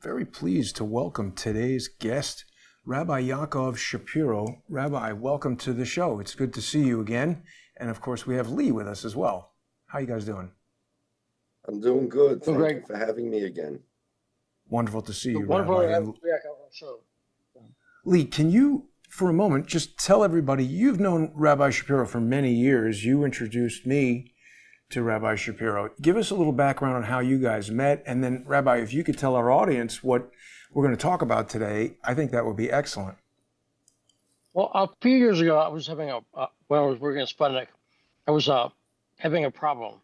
very pleased to welcome today's guest, Rabbi Yaakov Shapiro. Rabbi, welcome to the show. It's good to see you again. And of course, we have Lee with us as well. How you guys doing? I'm doing good. Thank Great. you for having me again. Wonderful to see you, Wonderful Rabbi. to have you back on the show. Lee, can you, for a moment, just tell everybody, you've known Rabbi Shapiro for many years. You introduced me to Rabbi Shapiro. Give us a little background on how you guys met, and then, Rabbi, if you could tell our audience what we're going to talk about today, I think that would be excellent. Well, a few years ago, I was having when I was working at Sputnik, I was having a problem.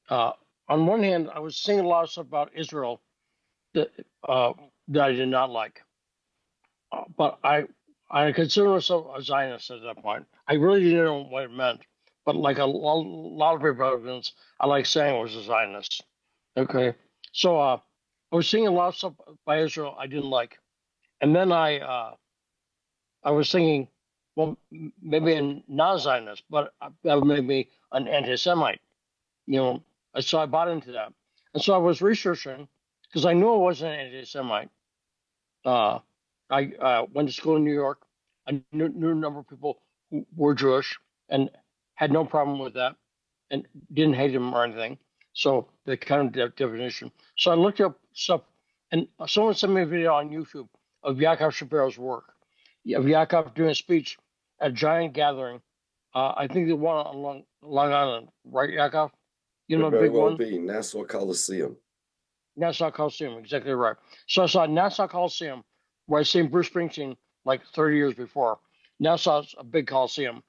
On one hand, I was seeing a lot of stuff about Israel that I did not like. But I consider myself a Zionist at that point. I really didn't know what it meant. But like a lot of Republicans, I like saying I was a Zionist. Okay. So I was seeing a lot of stuff by Israel I didn't like. And then I was thinking, well, maybe a non-Zionist, but that would make me an anti-Semite. So I bought into that. And so I was researching, because I knew I wasn't an anti-Semite. I went to school in New York. I knew a number of people who were Jewish and had no problem with that and didn't hate them or anything. So the kind of definition. So I looked up stuff, and someone sent me a video on YouTube of Yaakov Shapiro's work, of Yaakov doing a speech at a giant gathering. I think the one on Long Island, right, Yaakov? You know, the Very big well one? be Nassau Coliseum. Nassau Coliseum, exactly right. So I saw Nassau Coliseum, where I'd seen Bruce Springsteen like 30 years before. Nassau's a big coliseum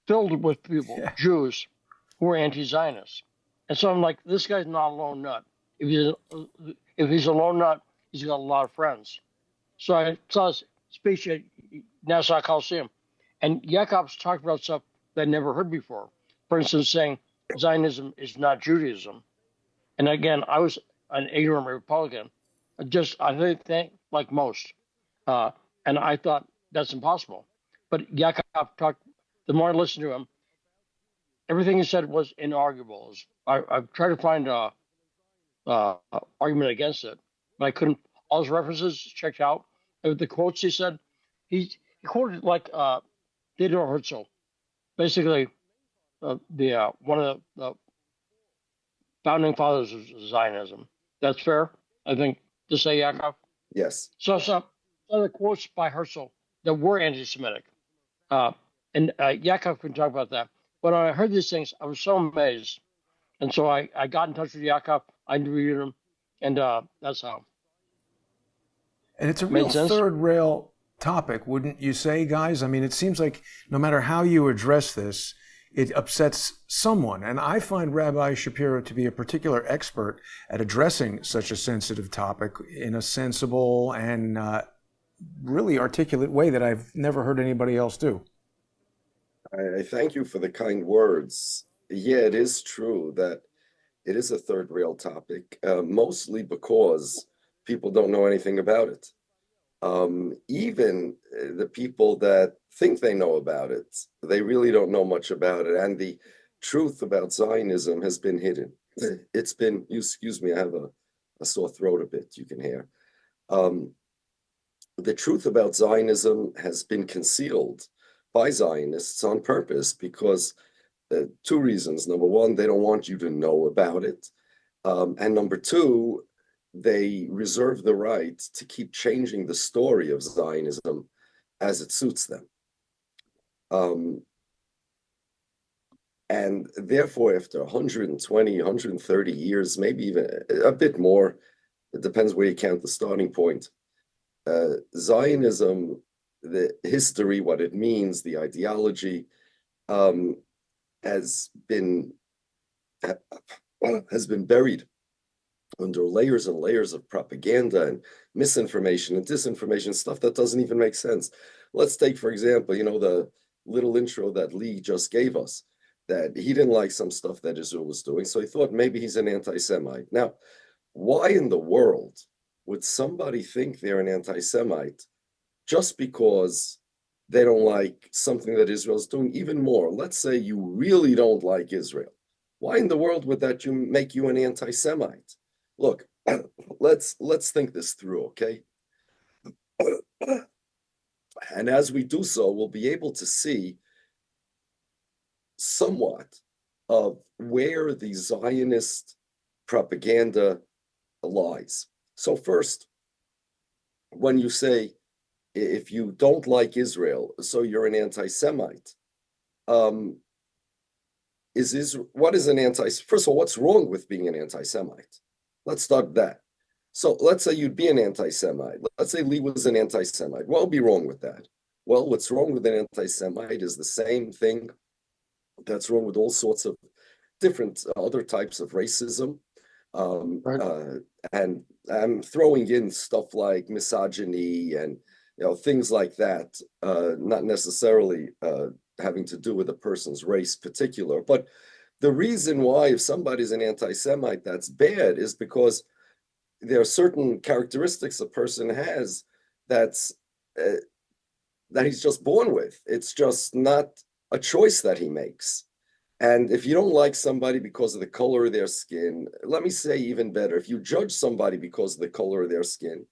filled with people, Yeah. Jews, who were anti-Zionists. And so I'm like, this guy's not a lone nut. If he's a lone nut, he's got a lot of friends. So I saw his speech at Nassau Coliseum, and Yaakov's talked about stuff that I'd never heard before. For instance, saying Zionism is not Judaism. And again, I was an ignorant Republican, I think like most. And I thought that's impossible. But Yaakov talked, the more I listened to him, everything he said was inarguable. I've tried to find an argument against it, but I couldn't. All his references checked out. The quotes he said, he quoted like Theodore Herzl, basically one of the founding fathers of Zionism. That's fair, I think, to say, Yaakov? Yes. So some other quotes by Herzl that were anti-Semitic. And Yaakov can talk about that. But when I heard these things, I was so amazed. And so I got in touch with Yaakov. I interviewed him. And that's how. And it's a real Made sense? third rail topic, wouldn't you say, guys? I mean, it seems like no matter how you address this, it upsets someone. And I find Rabbi Shapiro to be a particular expert at addressing such a sensitive topic in a sensible and really articulate way that I've never heard anybody else do. I thank you for the kind words. Yeah, it is true that it is a third rail topic, mostly because people don't know anything about it. Even the people that think they know about it, they really don't know much about it. And the truth about Zionism has been hidden. It's been, excuse me, I have a sore throat a bit, you can hear. The truth about Zionism has been concealed by Zionists on purpose because two reasons. Number one, they don't want you to know about it. And number two, they reserve the right to keep changing the story of Zionism as it suits them. And therefore, after 120, 130 years, maybe even a bit more, it depends where you count the starting point, Zionism, the history, what it means, the ideology, has been buried under layers and layers of propaganda and misinformation and disinformation, stuff that doesn't even make sense. Let's take, for example, the little intro that Lee just gave us, that he didn't like some stuff that Israel was doing, so he thought maybe he's an anti-Semite. Now, why in the world would somebody think they're an anti-Semite just because they don't like something that Israel's doing? Even more, let's say you really don't like Israel. Why in the world would that make you an anti-Semite? Look, let's think this through, okay? And as we do so, we'll be able to see somewhat of where the Zionist propaganda lies. So first, when you say, if you don't like Israel, so you're an anti-Semite, what is an first of all, what's wrong with being an anti-Semite? Let's start that. So let's say you'd be an anti-Semite. Let's say Lee was an anti-Semite. What would be wrong with that? Well, what's wrong with an anti-Semite is the same thing that's wrong with all sorts of different other types of racism. Right. And I'm throwing in stuff like misogyny and things like that, not necessarily having to do with a person's race particular. But the reason why, if somebody's an anti-Semite, that's bad is because there are certain characteristics a person has that's that he's just born with. It's just not a choice that he makes. And if you don't like somebody because of the color of their skin, let me say even better, if you judge somebody because of the color of their skin,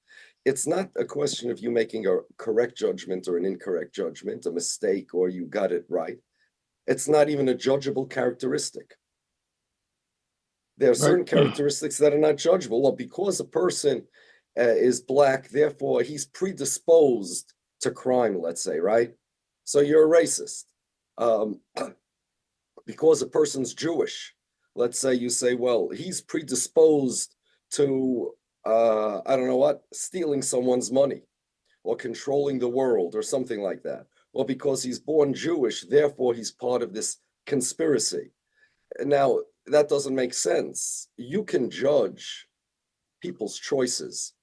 it's not a question of you making a correct judgment or an incorrect judgment, a mistake, or you got it right. It's not even a judgeable characteristic. There are certain characteristics that are not judgeable. Well, because a person is black, therefore he's predisposed to crime, let's say, right? So you're a racist. Because a person's Jewish, let's say you say, well, he's predisposed to, I don't know what, stealing someone's money or controlling the world or something like that. Well, because he's born Jewish, therefore he's part of this conspiracy. Now, that doesn't make sense. You can judge people's choices,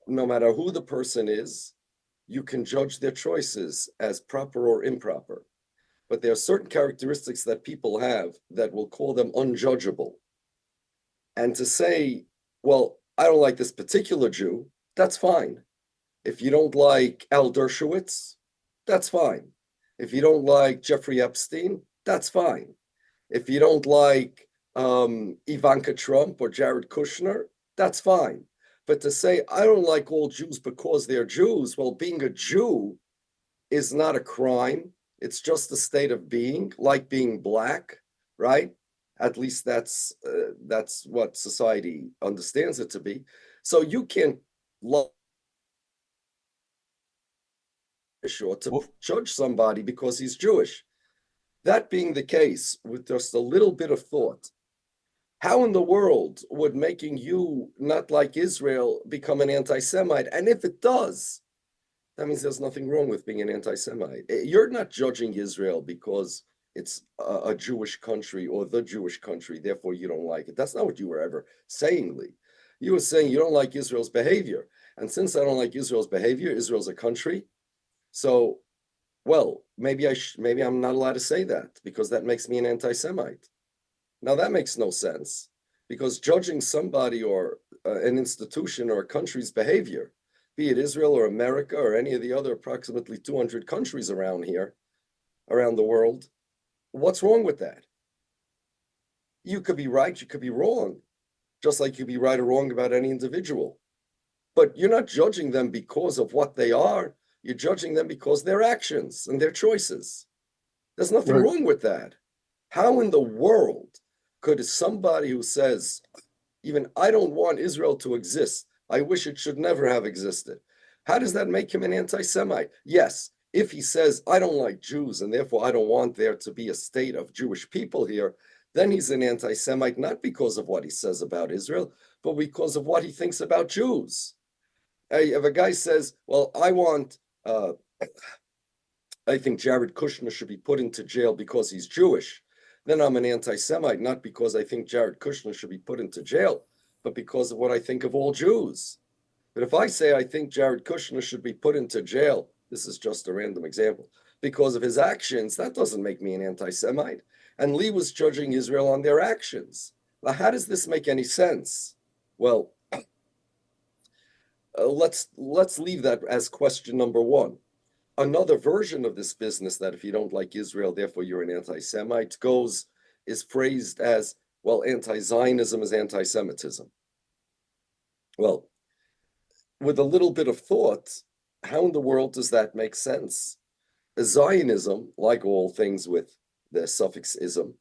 no matter who the person is. You can judge their choices as proper or improper. But there are certain characteristics that people have that will call them unjudgeable. And to say, well, I don't like this particular Jew, that's fine. If you don't like Al Dershowitz, that's fine. If you don't like Jeffrey Epstein, that's fine. If you don't like Ivanka Trump or Jared Kushner, that's fine. But to say, I don't like all Jews because they're Jews, well, being a Jew is not a crime. It's just a state of being, like being black, right? At least that's what society understands it to be. So you can't love or to judge somebody because he's Jewish. That being the case, with just a little bit of thought, how in the world would making you not like Israel become an anti-Semite? And if it does, that means there's nothing wrong with being an anti-Semite. You're not judging Israel because it's a Jewish country or the Jewish country, therefore you don't like it. That's not what you were ever saying, Lee. You were saying you don't like Israel's behavior. And since I don't like Israel's behavior, Israel's a country. So, well, maybe I'm not allowed to say that because that makes me an anti-Semite. Now that makes no sense because judging somebody or an institution or a country's behavior, be it Israel or America or any of the other approximately 200 countries around the world, what's wrong with that? You could be right, you could be wrong, just like you'd be right or wrong about any individual. But you're not judging them because of what they are. You're judging them because their actions and their choices. There's nothing wrong with that. How in the world could somebody who says, even I don't want Israel to exist, I wish it should never have existed, how does that make him an anti-Semite? Yes, if he says, I don't like Jews and therefore I don't want there to be a state of Jewish people here, then he's an anti-Semite, not because of what he says about Israel, but because of what he thinks about Jews. If a guy says, well, I think Jared Kushner should be put into jail because he's Jewish, then I'm an anti-Semite, not because I think Jared Kushner should be put into jail, but because of what I think of all Jews. But if I say I think Jared Kushner should be put into jail, this is just a random example, because of his actions, that doesn't make me an anti-Semite. And Lee was judging Israel on their actions. Now, how does this make any sense? Well, let's leave that as question number one. Another version of this business that if you don't like Israel, therefore you're an anti-Semite, is phrased as, well, anti-Zionism is anti-Semitism. Well, with a little bit of thought, how in the world does that make sense? Zionism, like all things with the suffix ism,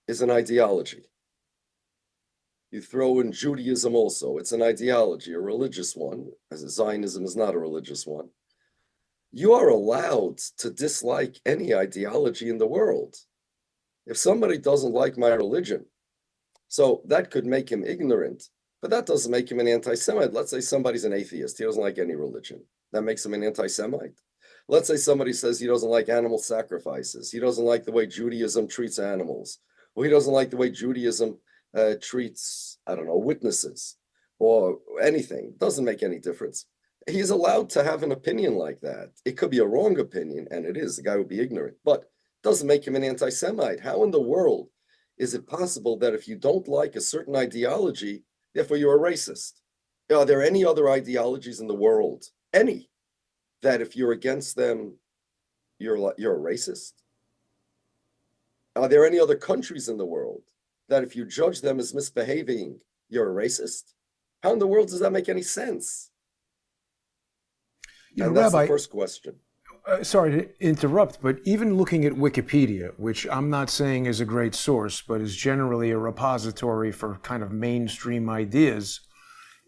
is an ideology. You throw in Judaism also, it's an ideology, a religious one, as Zionism is not a religious one. You are allowed to dislike any ideology in the world. If somebody doesn't like my religion, so that could make him ignorant, but that doesn't make him an anti-Semite. Let's say somebody's an atheist, he doesn't like any religion. That makes him an anti-Semite. Let's say somebody says he doesn't like animal sacrifices, he doesn't like the way Judaism treats animals, or he doesn't like the way Judaism treats, I don't know, witnesses, or anything. Doesn't make any difference. He's allowed to have an opinion like that. It could be a wrong opinion, and it is. The guy would be ignorant, but doesn't make him an anti-Semite. How in the world is it possible that if you don't like a certain ideology, therefore you're a racist? Are there any other ideologies in the world, any, that if you're against them, you're a racist? Are there any other countries in the world that if you judge them as misbehaving, you're a racist? How in the world does that make any sense? And that's Rabbi, the first question. Sorry to interrupt, but even looking at Wikipedia, which I'm not saying is a great source, but is generally a repository for kind of mainstream ideas,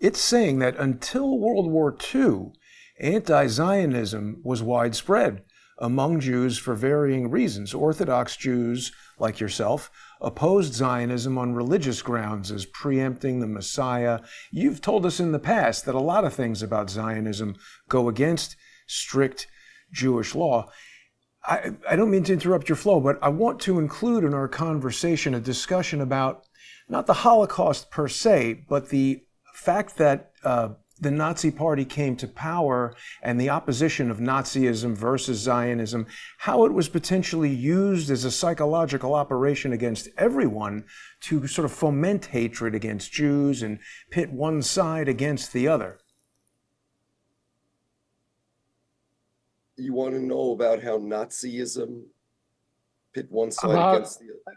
it's saying that until World War II, anti-Zionism was widespread among Jews for varying reasons. Orthodox Jews, like yourself, opposed Zionism on religious grounds as preempting the Messiah. You've told us in the past that a lot of things about Zionism go against strict Jewish law. I don't mean to interrupt your flow, but I want to include in our conversation a discussion about not the Holocaust per se, but the fact that the Nazi Party came to power and the opposition of Nazism versus Zionism, how it was potentially used as a psychological operation against everyone to sort of foment hatred against Jews and pit one side against the other. You want to know about how Nazism pit one side against the other?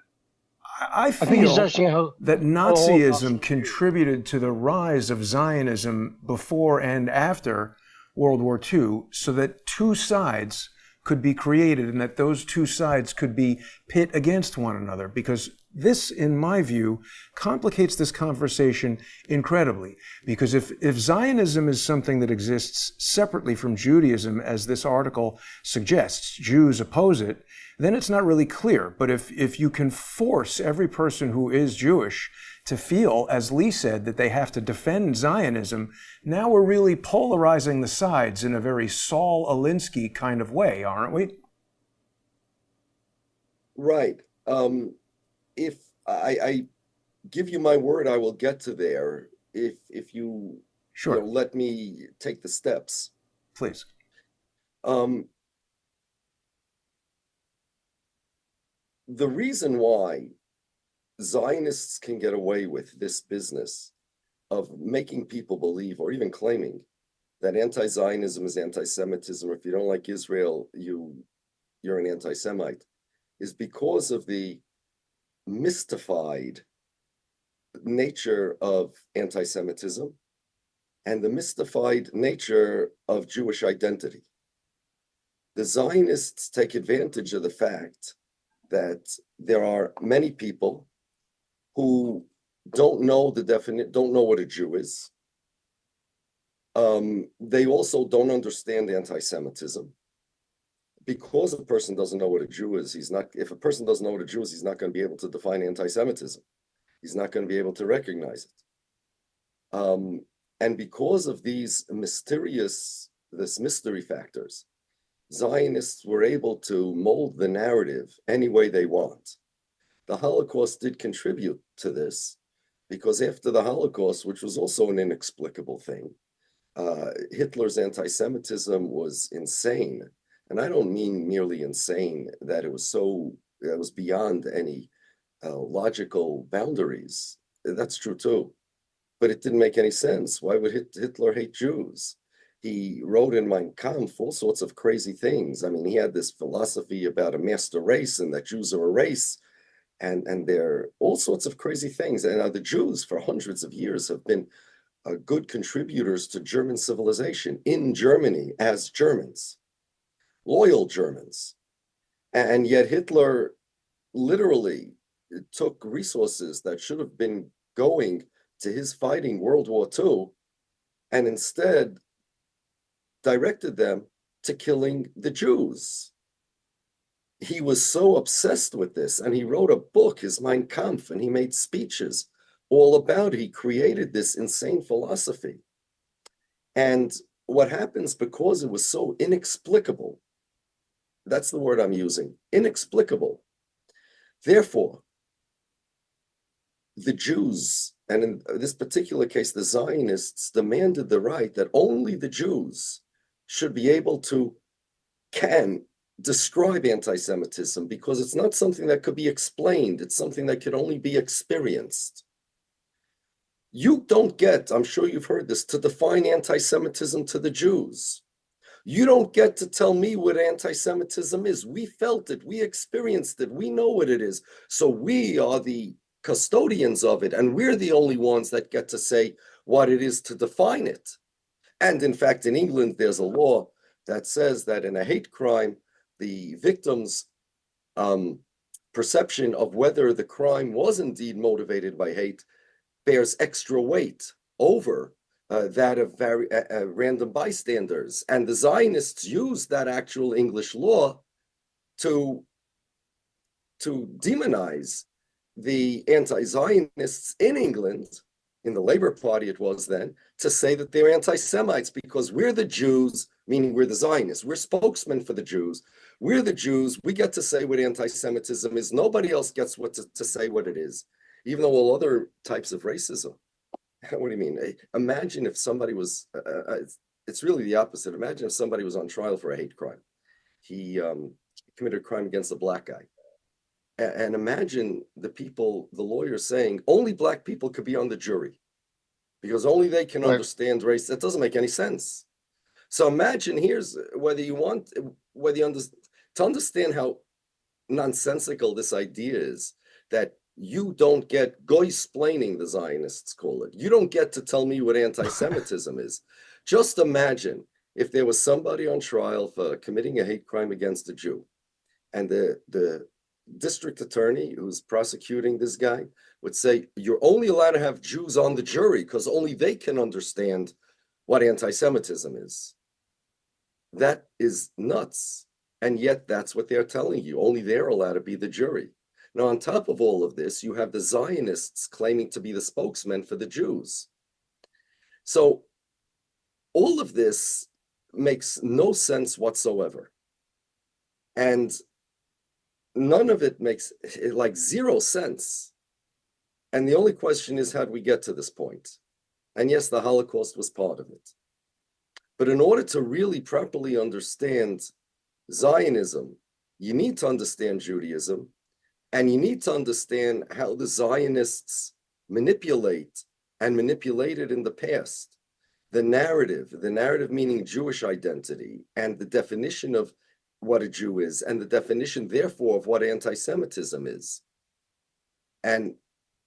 I feel that Nazism Holocaust contributed to the rise of Zionism before and after World War II, so that two sides could be created and that those two sides could be pit against one another. Because this, in my view, complicates this conversation incredibly. Because if Zionism is something that exists separately from Judaism, as this article suggests, Jews oppose it, then it's not really clear. But if you can force every person who is Jewish to feel, as Lee said, that they have to defend Zionism, now we're really polarizing the sides in a very Saul Alinsky kind of way, aren't we? Right. If I give you my word, I will get to there if you, Sure. you know, let me take the steps. Please. The reason why Zionists can get away with this business of making people believe, or even claiming, that anti-Zionism is anti-Semitism, or if you don't like Israel, you're an anti-Semite, is because of the mystified nature of anti-Semitism and the mystified nature of Jewish identity. The Zionists take advantage of the fact that there are many people who don't know what a Jew is. They also don't understand anti-Semitism. Because a person doesn't know what a Jew is, if a person doesn't know what a Jew is, he's not going to be able to define anti-Semitism. He's not going to be able to recognize it. And because of these mystery factors, Zionists were able to mold the narrative any way they want. The Holocaust did contribute to this, because after the Holocaust, which was also an inexplicable thing, Hitler's anti-Semitism was insane. And I don't mean merely insane, that it was beyond any logical boundaries. That's true too. But it didn't make any sense. Why would Hitler hate Jews? He wrote in Mein Kampf all sorts of crazy things. I mean, he had this philosophy about a master race and that Jews are a race, and they're all sorts of crazy things. And the Jews for hundreds of years have been good contributors to German civilization in Germany as Germans, loyal Germans. And yet Hitler literally took resources that should have been going to his fighting World War II and instead directed them to killing the Jews. He was so obsessed with this, and he wrote a book, his Mein Kampf, and he made speeches all about it. He created this insane philosophy. And what happens, because it was so inexplicable, that's the word I'm using, inexplicable. Therefore, the Jews, and in this particular case, the Zionists, demanded the right that only the Jews should be able to, can describe anti-Semitism, because it's not something that could be explained. It's something that could only be experienced. You don't get, I'm sure you've heard this, to define anti-Semitism to the Jews. You don't get to tell me what anti-Semitism is. We felt it, we experienced it, we know what it is. So we are the custodians of it, and we're the only ones that get to say what it is to define it. And in fact, in England, there's a law that says that in a hate crime, the victim's perception of whether the crime was indeed motivated by hate bears extra weight over that of random bystanders. And the Zionists used that actual English law to demonize the anti-Zionists in England, in the Labour Party it was then, to say that they're anti-Semites because we're the Jews, meaning we're the Zionists. We're spokesmen for the Jews. We're the Jews. We get to say what anti-Semitism is. Nobody else gets to say what it is, even though all other types of racism. What do you mean? Imagine if somebody was, it's really the opposite. Imagine if somebody was on trial for a hate crime. He committed a crime against a black guy. And imagine the lawyers saying, only black people could be on the jury because only they can understand race. That doesn't make any sense. So imagine here's to understand how nonsensical this idea is, that you don't get goy-splaining, the Zionists call it. You don't get to tell me what anti-Semitism is. Just imagine if there was somebody on trial for committing a hate crime against a Jew, and the district attorney who's prosecuting this guy would say, you're only allowed to have Jews on the jury because only they can understand what anti-Semitism is. That is nuts. And yet that's what they're telling you. Only they're allowed to be the jury. Now, on top of all of this, you have the Zionists claiming to be the spokesmen for the Jews. So all of this makes no sense whatsoever. And none of it makes like zero sense. And the only question is, how do we get to this point? And yes, the Holocaust was part of it. But in order to really properly understand Zionism, you need to understand Judaism, and you need to understand how the Zionists manipulated in the past the narrative meaning Jewish identity, and the definition of what a Jew is, and the definition, therefore, of what anti-Semitism is. And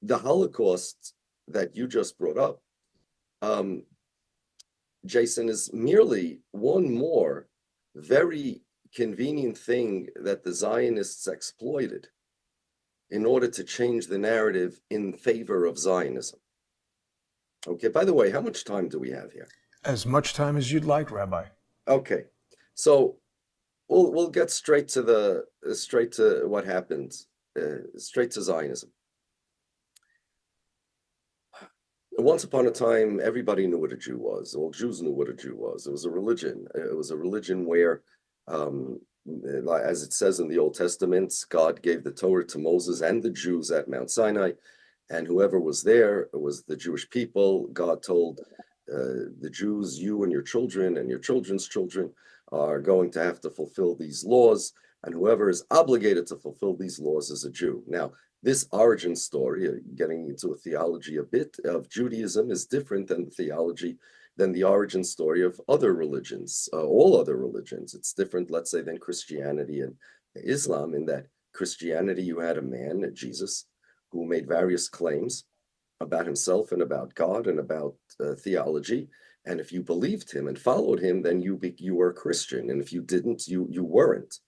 the Holocaust that you just brought up, Jason, is merely one more very convenient thing that the Zionists exploited in order to change the narrative in favor of Zionism. Okay, by the way, how much time do we have here? As much time as you'd like, Rabbi. Okay, so we'll get straight to what happened, straight to Zionism. Once upon a time, everybody knew what a Jew was. All Jews knew what a Jew was. It was a religion. It was a religion where, as it says in the Old Testament, God gave the Torah to Moses and the Jews at Mount Sinai, and whoever was there was the Jewish people. God told the Jews, you and your children and your children's children are going to have to fulfill these laws, and whoever is obligated to fulfill these laws is a Jew. Now, this origin story, getting into a theology a bit of Judaism, is different than the origin story of other religions, all other religions. It's different, let's say, than Christianity and Islam, in that Christianity, you had a man, Jesus, who made various claims about himself and about God and about theology. And if you believed him and followed him, then you were a Christian. And if you didn't, you weren't.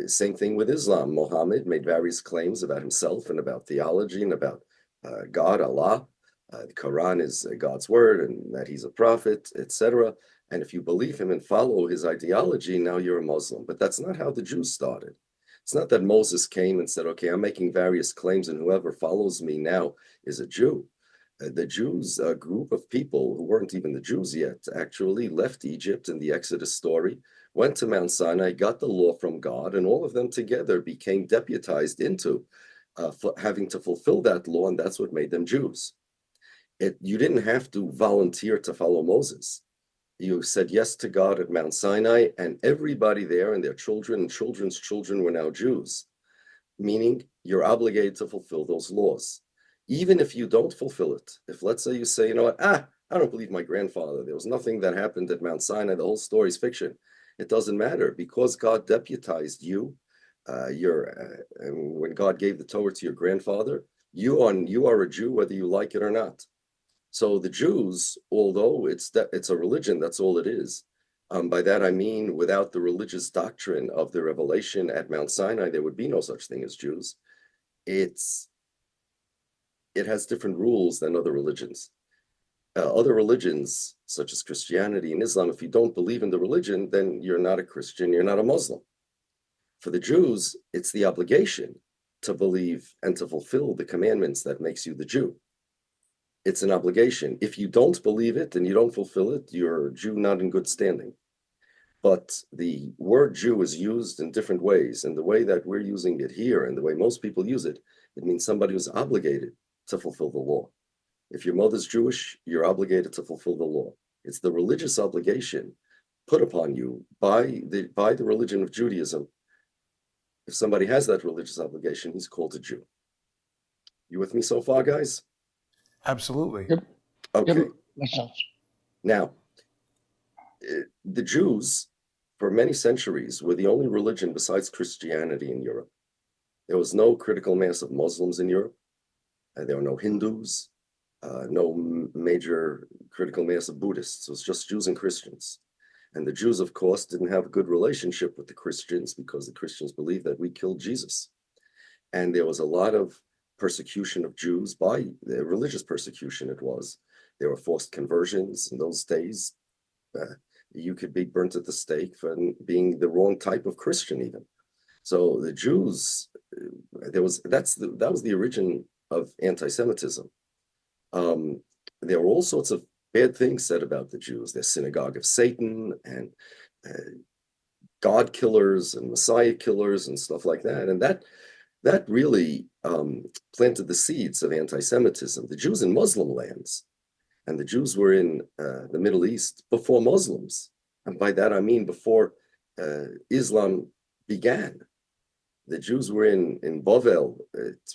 Same thing with Islam. Muhammad made various claims about himself and about theology and about God, Allah. The Quran is God's word and that he's a prophet, etc. And if you believe him and follow his ideology, now you're a Muslim. But that's not how the Jews started. It's not that Moses came and said, okay, I'm making various claims and whoever follows me now is a Jew. The Jews, a group of people who weren't even the Jews yet, actually left Egypt in the Exodus story, went to Mount Sinai, got the law from God, and all of them together became deputized into having to fulfill that law, and that's what made them Jews. You didn't have to volunteer to follow Moses. You said yes to God at Mount Sinai, and everybody there and their children and children's children were now Jews, meaning you're obligated to fulfill those laws. Even if you don't fulfill it, if let's say you say, you know what, I don't believe my grandfather, there was nothing that happened at Mount Sinai, the whole story is fiction. It doesn't matter because God deputized you. When God gave the Torah to your grandfather, you are a Jew whether you like it or not. So the Jews, although it's a religion, that's all it is. By that I mean, without the religious doctrine of the revelation at Mount Sinai, there would be no such thing as Jews. It has different rules than other religions. Other religions, such as Christianity and Islam, if you don't believe in the religion, then you're not a Christian, you're not a Muslim. For the Jews, it's the obligation to believe and to fulfill the commandments that makes you the Jew. It's an obligation. If you don't believe it and you don't fulfill it, you're a Jew not in good standing. But the word Jew is used in different ways. And the way that we're using it here and the way most people use it, it means somebody who's obligated to fulfill the law. If your mother's Jewish, you're obligated to fulfill the law. It's the religious obligation put upon you by the religion of Judaism. If somebody has that religious obligation, he's called a Jew. You with me so far, guys? Absolutely. Yep. Okay. Yep. Makes sense. Now, the Jews, for many centuries, were the only religion besides Christianity in Europe. There was no critical mass of Muslims in Europe. There were no Hindus, no major critical mass of Buddhists. It was just Jews and Christians. And the Jews, of course, didn't have a good relationship with the Christians because the Christians believed that we killed Jesus. And there was a lot of persecution of Jews by the religious persecution it was. There were forced conversions in those days. You could be burnt at the stake for being the wrong type of Christian even. So the Jews, that was the origin of anti-Semitism. There were all sorts of bad things said about the Jews. They're synagogue of Satan and God killers and Messiah killers and stuff like that. And that really planted the seeds of anti-Semitism. The Jews in Muslim lands, and the Jews were in the Middle East before Muslims. And by that I mean before Islam began. The Jews were in Bavel,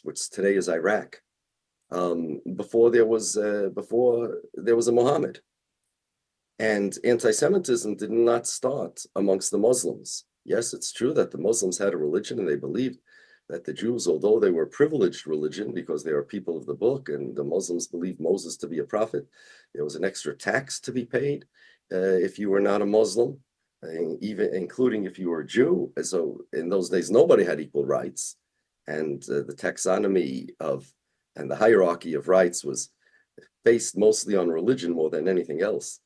which today is Iraq, before there was a Muhammad. And anti-Semitism did not start amongst the Muslims. Yes, it's true that the Muslims had a religion and they believed that the Jews, although they were a privileged religion because they are people of the book and the Muslims believed Moses to be a prophet, there was an extra tax to be paid if you were not a Muslim, even including if you were a Jew. So in those days, nobody had equal rights. And the taxonomy and the hierarchy of rights was based mostly on religion more than anything else.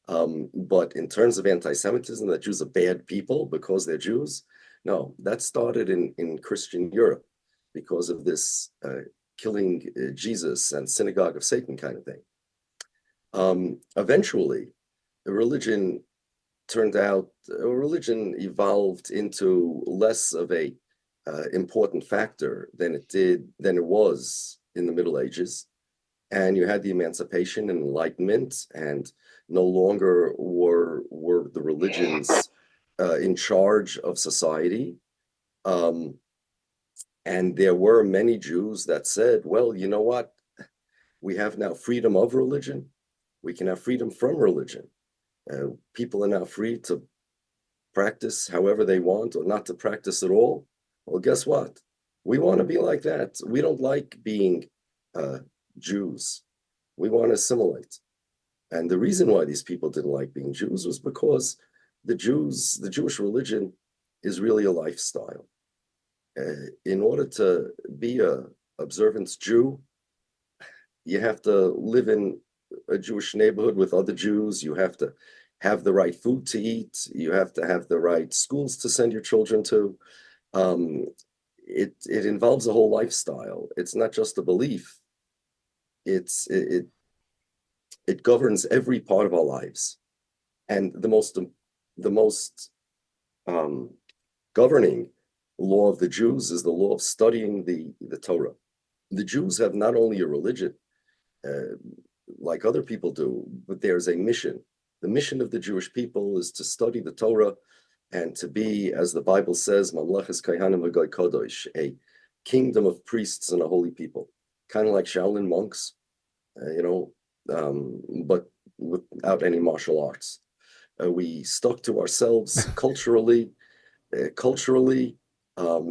But in terms of anti-Semitism, that Jews are bad people because they're Jews, no, that started in Christian Europe because of this killing Jesus and synagogue of Satan kind of thing. Eventually, religion evolved into less of a important factor than it was in the Middle Ages. And you had the emancipation and enlightenment, and no longer were the religions in charge of society. And there were many Jews that said, well, you know what? We have now freedom of religion. We can have freedom from religion. People are now free to practice however they want or not to practice at all. Well, guess what? We want to be like that. We don't like being Jews. We want to assimilate. And the reason why these people didn't like being Jews was because the Jewish religion is really a lifestyle. In order to be a observant Jew, you have to live in a Jewish neighborhood with other Jews. You have to have the right food to eat. You have to have the right schools to send your children to. It involves a whole lifestyle. It's not just a belief. It governs every part of our lives. And the most governing law of the Jews is the law of studying the Torah. The Jews have not only a religion, like other people do, but there's a mission. The mission of the Jewish people is to study the Torah and to be, as the Bible says, Mamlechas Kohanim v'Goy Kodosh, a kingdom of priests and a holy people, kind of like Shaolin monks, but without any martial arts. We stuck to ourselves culturally. We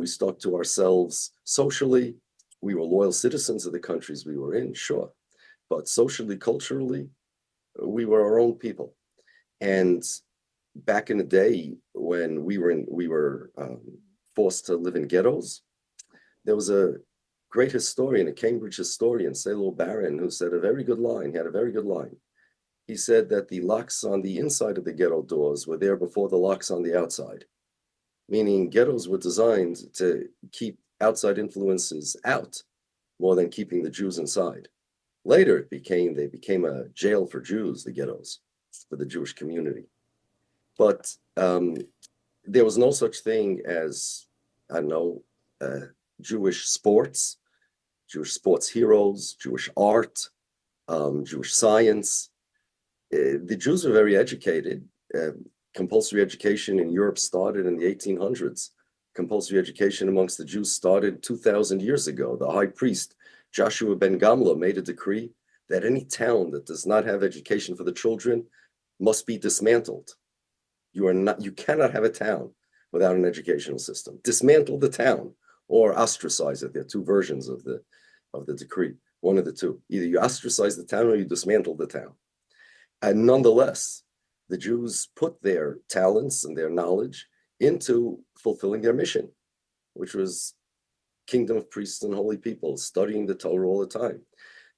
stuck to ourselves socially. We were loyal citizens of the countries we were in, sure. But socially, culturally, we were our own people. And back in the day when we were forced to live in ghettos, there was a great historian, a Cambridge historian, Salo Barron, who said a very good line. He had a very good line. He said that the locks on the inside of the ghetto doors were there before the locks on the outside, meaning ghettos were designed to keep outside influences out more than keeping the Jews inside. Later, they became a jail for Jews, the ghettos, for the Jewish community. But there was no such thing as, Jewish sports heroes, Jewish art, Jewish science. The Jews were very educated. Compulsory education in Europe started in the 1800s. Compulsory education amongst the Jews started 2,000 years ago. The high priest, Joshua ben Gamla, made a decree that any town that does not have education for the children must be dismantled. You cannot have a town without an educational system. Dismantle the town or ostracize it. There are two versions of the decree, one of the two. Either you ostracize the town or you dismantle the town. And nonetheless, the Jews put their talents and their knowledge into fulfilling their mission, which was kingdom of priests and holy people, studying the Torah all the time.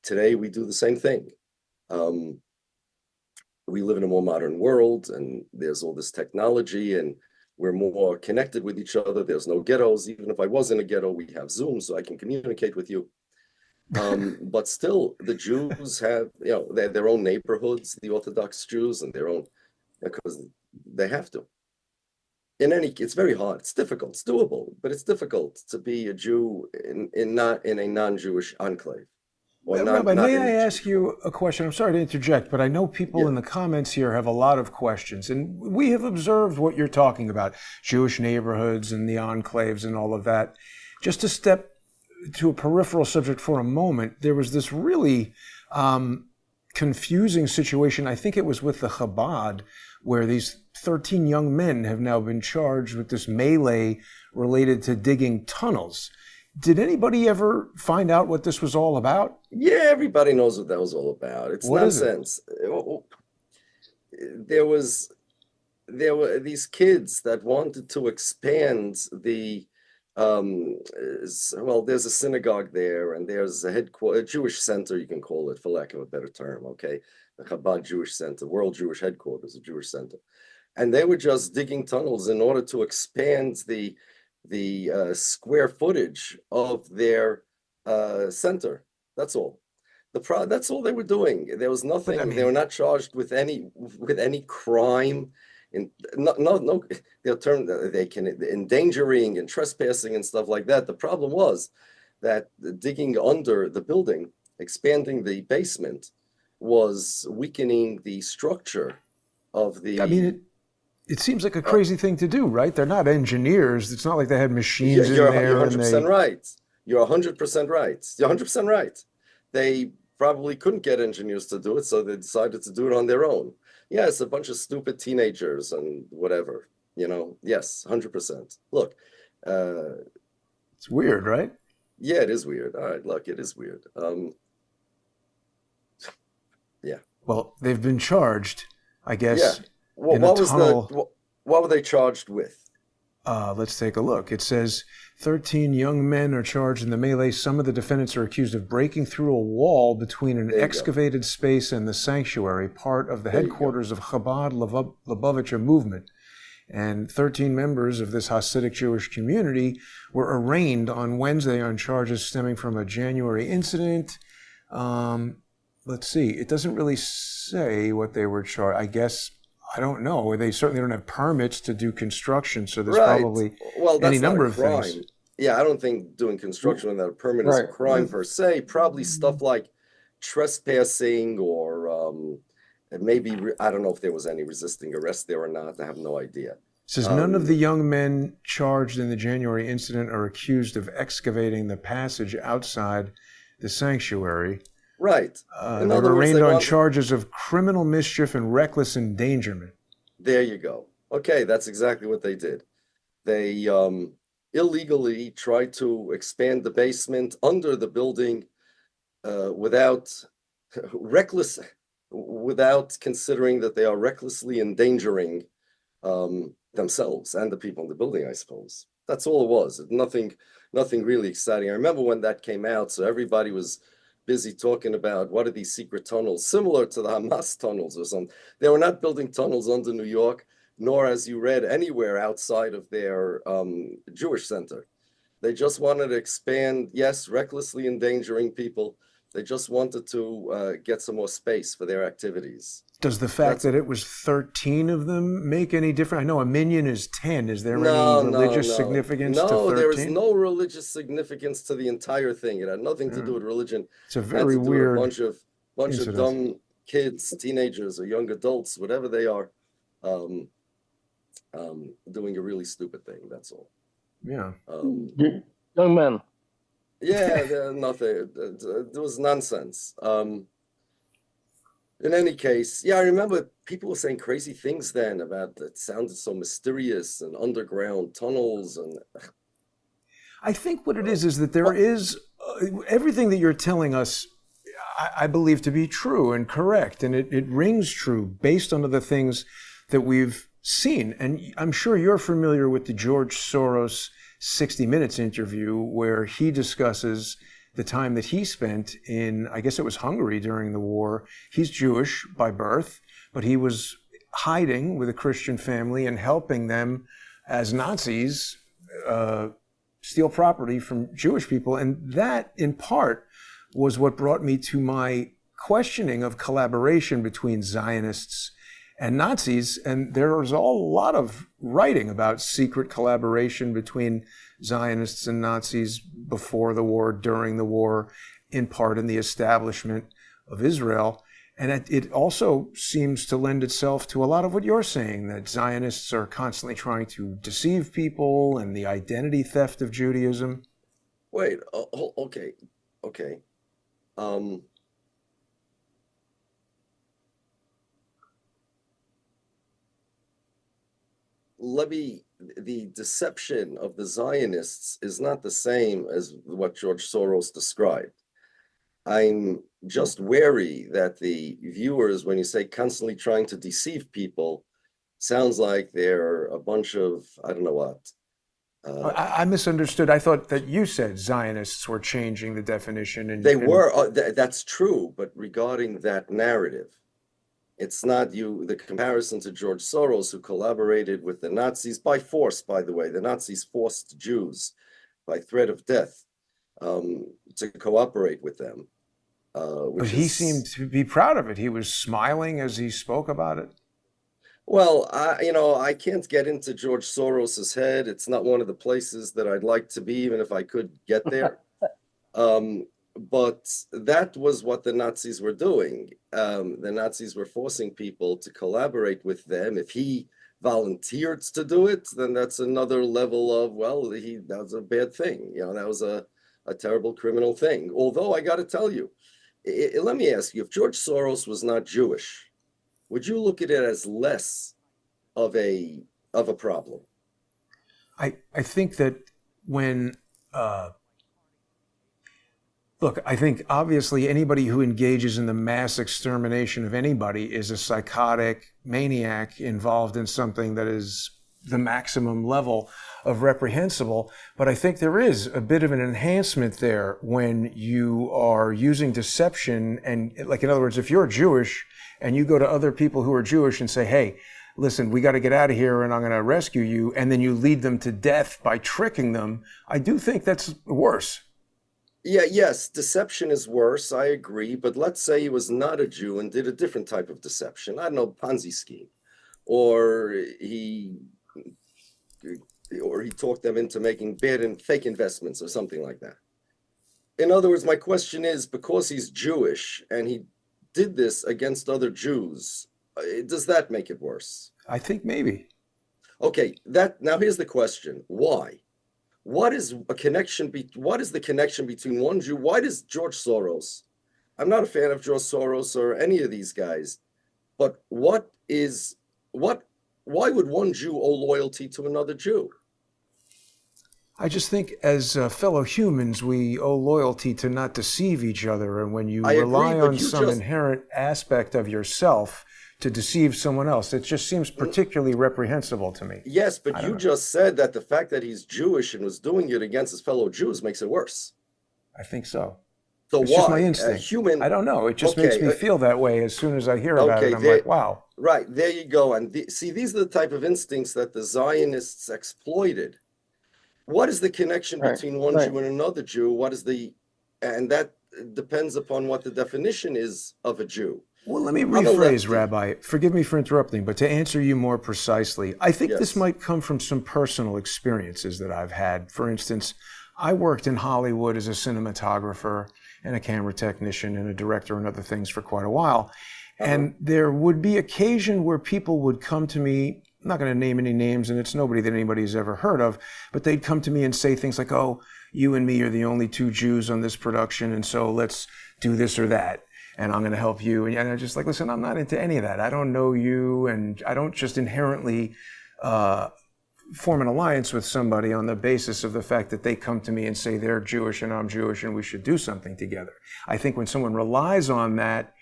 Today, we do the same thing. We live in a more modern world, and there's all this technology, and we're more connected with each other. There's no ghettos. Even if I was in a ghetto, we have Zoom, so I can communicate with you. But still, the Jews have, their own neighborhoods, the Orthodox Jews, and their own, because they have to. It's very hard. It's difficult. It's doable, but it's difficult to be a Jew not in a non-Jewish enclave. Rabbi, may I ask you a question? I'm sorry to interject, but I know people in the comments here have a lot of questions, and we have observed what you're talking about, Jewish neighborhoods and the enclaves and all of that. Just to step to a peripheral subject for a moment, there was this really confusing situation. I think it was with the Chabad, where these 13 young men have now been charged with this melee related to digging tunnels. Did anybody ever find out what this was all about? Yeah, everybody knows what that was all about. It's nonsense. There were these kids that wanted to expand the there's a synagogue there, and there's a Jewish center, you can call it, for lack of a better term, okay? The Chabad Jewish Center, World Jewish Headquarters, a Jewish center. And they were just digging tunnels in order to expand the square footage of their center. That's all. That's all they were doing. There was nothing. They were not charged with any crime. They'll turn. They can endangering and trespassing and stuff like that. The problem was that digging under the building, expanding the basement, was weakening the structure of the. It seems like a crazy thing to do, right? They're not engineers. It's not like they had machines in there. You're 100% right. You're 100% right. You're 100% right. They probably couldn't get engineers to do it, so they decided to do it on their own. Yes, a bunch of stupid teenagers and whatever, Yes, 100%. Look. It's weird, right? Yeah, it is weird. All right, look, it is weird. Yeah, Well, they've been charged, I yeah. guess, What in a what was the tunnel. what were they charged with? Let's take a look. It says 13 young men are charged in the melee. Some of the defendants are accused of breaking through a wall between an There you go. excavated space and the sanctuary, part of the There you go. headquarters of Chabad Lubavitcher movement. And 13 members of this Hasidic Jewish community were arraigned on Wednesday on charges stemming from a January incident. Let's see. It doesn't really say what they were charged. I guess, I don't know. They certainly don't have permits to do construction, so there's Right. probably Well, any that's not a number of things. crime. Yeah, I don't think doing construction without a permit is a Right. crime per se. Probably stuff like trespassing or and maybe I don't know if there was any resisting arrest there or not. I have no idea. It says none of the Um, young men charged in the January incident are accused of excavating the passage outside the sanctuary. right. In They other were words, arraigned they on want. charges of criminal mischief and reckless endangerment. There you go. Okay, that's exactly what they did. They illegally tried to expand the basement under the building without reckless, without considering that they are recklessly endangering themselves and the people in the building, I suppose. That's all it was. Nothing really exciting. I remember when that came out, so everybody was busy talking about what are these secret tunnels, similar to the Hamas tunnels or something. They were not building tunnels under New York, nor, as you read, anywhere outside of their Jewish center. They just wanted to expand, yes, recklessly endangering people. They just wanted to get some more space for their activities. Does the fact That's that it was 13 of them make any difference? I know a minyan is 10. Is there any no, no, religious no, significance to no. There is 13? no religious significance to the entire thing. It had nothing to do with religion. It's a It had very to do with a weird bunch of incident. dumb kids, teenagers, or young adults, whatever they are, um, doing a really stupid thing. That's all. Yeah. Young men. Yeah, nothing. It was nonsense. In any case, yeah, I remember people were saying crazy things then about it sounded so mysterious and underground tunnels and I think what it is that there what is everything that you're telling us, I believe to be true and correct. And it rings true based on the things that we've seen. And I'm sure you're familiar with the George Soros 60 Minutes interview where he discusses the time that he spent in, I guess it was Hungary during the war. He's Jewish by birth, but he was hiding with a Christian family and helping them as Nazis steal property from Jewish people. And that, in part, was what brought me to my questioning of collaboration between Zionists and Nazis. And there was a lot of writing about secret collaboration between Zionists and Nazis before the war, during the war, in part in the establishment of Israel. And it also seems to lend itself to a lot of what you're saying, that Zionists are constantly trying to deceive people and the identity theft of Judaism. wait, okay. Um, the deception of the Zionists is not the same as what George Soros described. I'm just wary that the viewers, when you say constantly trying to deceive people, sounds like they're a bunch of, I don't know what. I misunderstood. I thought that you said Zionists were changing the definition. They were, that's true, but regarding that narrative, it's not the comparison to George Soros, who collaborated with the Nazis by force, by the way. The Nazis forced Jews by threat of death to cooperate with them. But he seemed to be proud of it. He was smiling as he spoke about it. Well, I can't get into George Soros's head. It's not one of the places that I'd like to be, even if I could get there. But that was what the Nazis were doing. The Nazis were forcing people to collaborate with them. If he volunteered to do it, then that's another level of, well, that was a bad thing. That was a terrible criminal thing. Although I got to tell you, let me ask you, if George Soros was not Jewish, would you look at it as less of a problem? I think that when Look, I think obviously anybody who engages in the mass extermination of anybody is a psychotic maniac involved in something that is the maximum level of reprehensible. But I think there is a bit of an enhancement there when you are using deception. And like, in other words, if you're Jewish and you go to other people who are Jewish and say, hey, listen, we got to get out of here and I'm going to rescue you, and then you lead them to death by tricking them, I do think that's worse. Yeah, yes, deception is worse, I agree, but let's say he was not a Jew and did a different type of deception. I don't know, Ponzi scheme. Or he talked them into making bad and fake investments or something like that. In other words, my question is, because he's Jewish and he did this against other Jews, does that make it worse? I think maybe. Okay, now here's the question. Why? What is the connection between one Jew? Why does George Soros? I'm not a fan of George Soros or any of these guys, but why would one Jew owe loyalty to another Jew? I just think as fellow humans, we owe loyalty to not deceive each other. And when you rely on some inherent aspect of yourself to deceive someone else, it just seems particularly reprehensible to me. Yes, but you just said that the fact that he's Jewish and was doing it against his fellow Jews makes it worse. I think so. So it's why? Just my instinct. I don't know. It just makes me feel that way as soon as I hear about it. I'm like, wow. Right, there you go. And see, these are the type of instincts that the Zionists exploited. What is the connection between one Jew and another Jew? And that depends upon what the definition is of a Jew. Well, let me rephrase, Rabbi. Forgive me for interrupting, but to answer you more precisely, I think this might come from some personal experiences that I've had. For instance, I worked in Hollywood as a cinematographer and a camera technician and a director and other things for quite a while. And there would be occasion where people would come to me, I'm not going to name any names, and it's nobody that anybody's ever heard of, but they'd come to me and say things like, oh, you and me are the only two Jews on this production, and so let's do this or that. And I'm going to help you. And I'm just like, listen, I'm not into any of that. I don't know you. And I don't just inherently form an alliance with somebody on the basis of the fact that they come to me and say they're Jewish and I'm Jewish and we should do something together. I think when someone relies on that,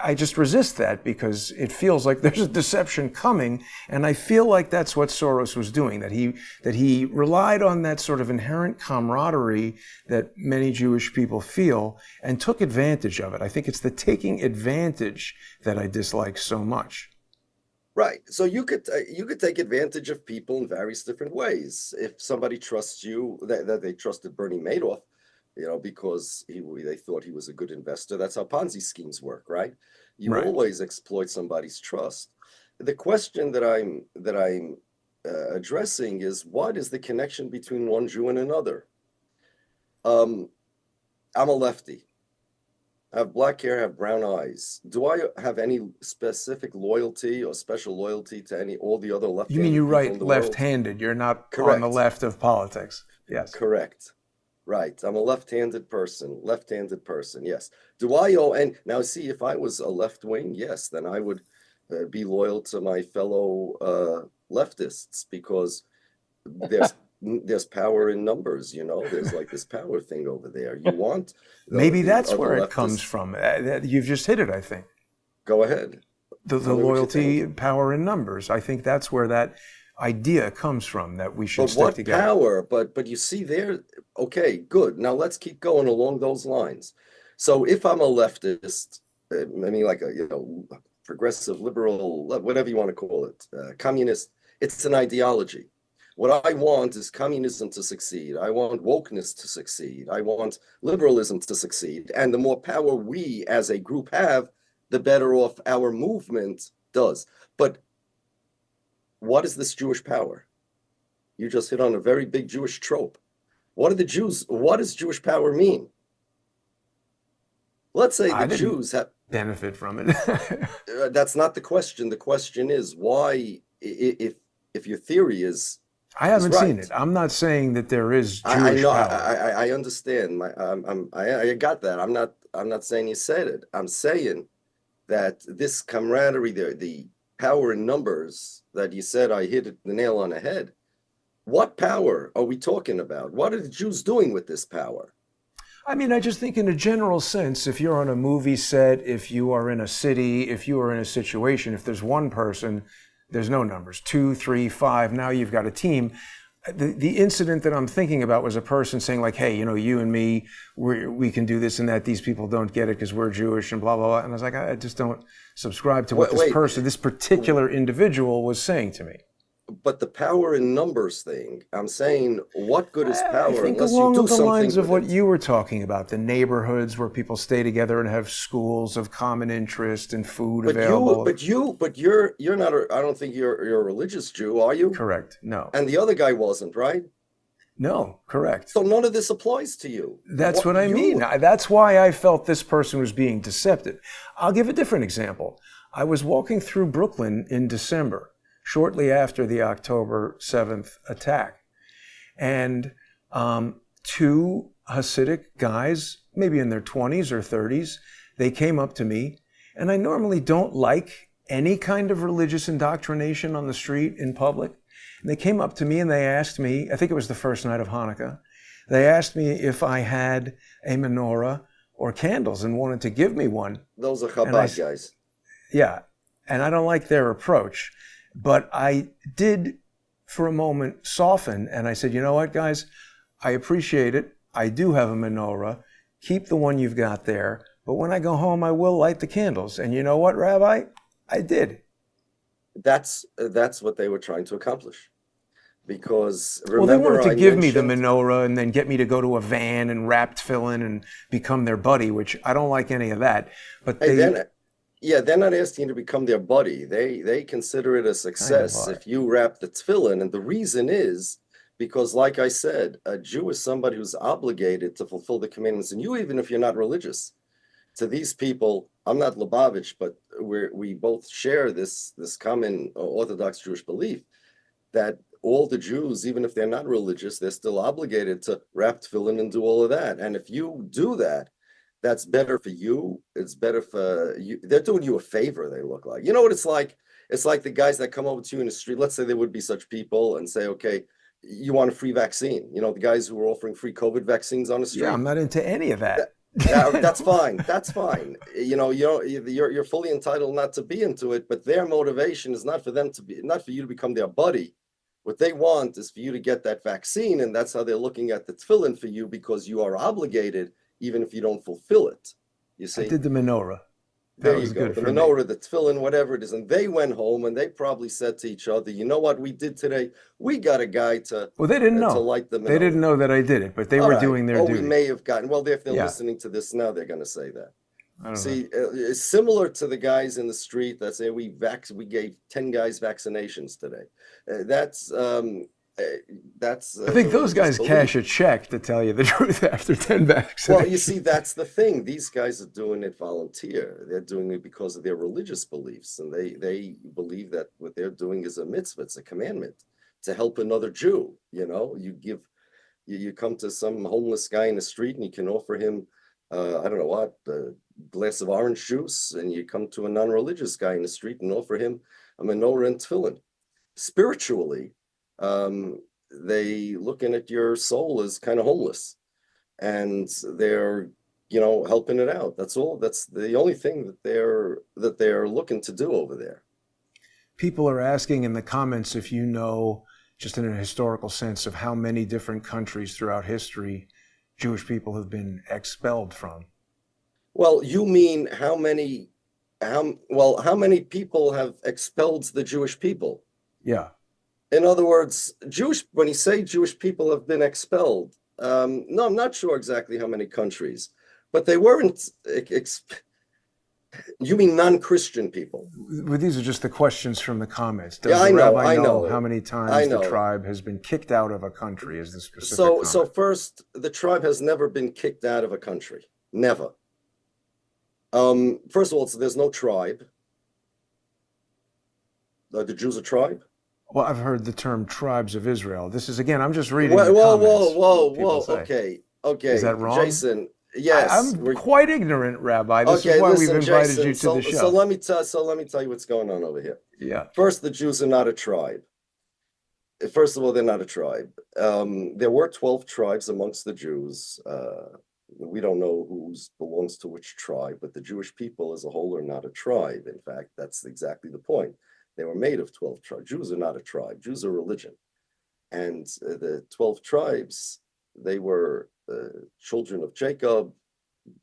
I just resist that because it feels like there's a deception coming. And I feel like that's what Soros was doing, that he relied on that sort of inherent camaraderie that many Jewish people feel and took advantage of it. I think it's the taking advantage that I dislike so much. Right. So you could take advantage of people in various different ways. If somebody trusts you, that they trusted Bernie Madoff, because they thought he was a good investor. That's how Ponzi schemes work, right? You always exploit somebody's trust. The question that I'm addressing is, what is the connection between one Jew and another? I'm a lefty. I have black hair, I have brown eyes. Do I have any specific loyalty or special loyalty to all the other left-handed? You mean you write left-handed? You're not on the left of politics. Yes. Correct. Right. I'm a left-handed person, yes. Do I owe, and now see, if I was a left-wing, yes, then I would be loyal to my fellow leftists because there's power in numbers, there's like this power thing over there. You want... Maybe that's where it comes from. You've just hit it, I think. Go ahead. The loyalty, power in numbers. I think that's where that idea comes from, that we should stick together. Power, but you see there, okay, good. Now let's keep going along those lines. So if I'm a leftist, I mean like a progressive, liberal, whatever you want to call it, communist, it's an ideology. What I want is communism to succeed. I want wokeness to succeed. I want liberalism to succeed. And the more power we as a group have, the better off our movement does. But what is this Jewish power? You just hit on a very big Jewish trope. What does Jewish power mean? Let's say the Jews have benefit from it. That's not the question. The question is why, if your theory is I haven't seen it. I'm not saying that there is Jewish power. I understand. I got that. I'm not saying you said it. I'm saying that this camaraderie, the power in numbers that you said, I hit the nail on the head. What power are we talking about? What are the Jews doing with this power? I mean, I just think in a general sense, if you're on a movie set, if you are in a city, if you are in a situation, if there's one person, there's no numbers, 2, 3, 5, now you've got a team. The incident that I'm thinking about was a person saying like, hey, you and me, we can do this and that. These people don't get it because we're Jewish and blah, blah, blah. And I was like, I just don't subscribe to what this particular individual was saying to me. But the power in numbers thing, I'm saying, what good is power I think unless along you do the something lines of with what it? you were talking about, the neighborhoods where people stay together and have schools of common interest and food available. But you're not. I don't think you're a religious Jew, are you? Correct. No. And the other guy wasn't, right? No. Correct. So none of this applies to you. That's what I mean. That's why I felt this person was being deceptive. I'll give a different example. I was walking through Brooklyn in December, shortly after the October 7th attack. And 2 Hasidic guys, maybe in their 20s or 30s, they came up to me. And I normally don't like any kind of religious indoctrination on the street in public. And they came up to me and they asked me, I think it was the first night of Hanukkah, they asked me if I had a menorah or candles and wanted to give me one. Those are Chabad guys. Yeah. And I don't like their approach. But I did, for a moment, soften, and I said, you know what, guys? I appreciate it. I do have a menorah. Keep the one you've got there. But when I go home, I will light the candles. And you know what, Rabbi? I did. That's what they were trying to accomplish. Because remember, well, they wanted to give me the menorah and then get me to go to a van and wrap tefillin and become their buddy, which I don't like any of that. But they're not asking you to become their buddy. They consider it a success if you wrap the tefillin. And the reason is because, like I said, a Jew is somebody who's obligated to fulfill the commandments. And you, even if you're not religious, to these people, I'm not Lubavitch, but we both share this common Orthodox Jewish belief that all the Jews, even if they're not religious, they're still obligated to wrap tefillin and do all of that. And if you do that, that's better for you. It's better for you. They're doing you a favor, they look like. You know what it's like? It's like the guys that come over to you in the street. Let's say there would be such people and say, okay, you want a free vaccine. You know, the guys who are offering free COVID vaccines on the street. Yeah, I'm not into any of that. That's fine. That's fine. You're fully entitled not to be into it, but their motivation is not for you to become their buddy. What they want is for you to get that vaccine, and that's how they're looking at the tefillin for you, because you are obligated even if you don't fulfill it. You see? I did the menorah. There you go. The menorah, the tefillin, whatever it is. And they went home and they probably said to each other, you know what we did today? We got a guy to, well, they didn't know. To light the menorah. They didn't know that I did it, but they were doing their duty. We may have gotten, well, if they're listening to this now, they're going to say that. I don't See, it's similar to the guys in the street that say we gave 10 guys vaccinations today. I think those guys cash a check, to tell you the truth, after 10 vaccinations. Well, you see, that's the thing. These guys are doing it volunteer. They're doing it because of their religious beliefs, and they believe that what they're doing is a mitzvah, it's a commandment to help another Jew. You know, you come to some homeless guy in the street and you can offer him, I don't know what, a glass of orange juice, and you come to a non-religious guy in the street and offer him a menorah and tefillin. Spiritually, they looking at your soul as kind of homeless, and they're helping it out. That's all. That's the only thing that they're looking to do over there. People are asking in the comments if you know, just in a historical sense, of how many different countries throughout history Jewish people have been expelled from. Well, you mean how many people have expelled the Jewish people? Yeah. In other words, when you say Jewish people have been expelled, no, I'm not sure exactly how many countries, but they weren't. You mean non-Christian people? Well, these are just the questions from the comments. Does I the know. rabbi I know how many times the tribe has been kicked out of a country? Is the specific comment. So first, the tribe has never been kicked out of a country. Never. First of all, there's no tribe. Are the Jews a tribe? Well, I've heard the term tribes of Israel. This is, again, I'm just reading Whoa, the comments. Whoa. Okay. Is that wrong? Jason, yes. I'm quite ignorant, Rabbi. This is why we've invited Jason, you to the show. So let me tell you what's going on over here. Yeah. First, the Jews are not a tribe. First of all, they're not a tribe. There were 12 tribes amongst the Jews. we don't know who belongs to which tribe, but the Jewish people as a whole are not a tribe. In fact, that's exactly the point. They were made of 12 tribes. Jews are not a tribe. Jews are religion. And the 12 tribes, they were children of Jacob,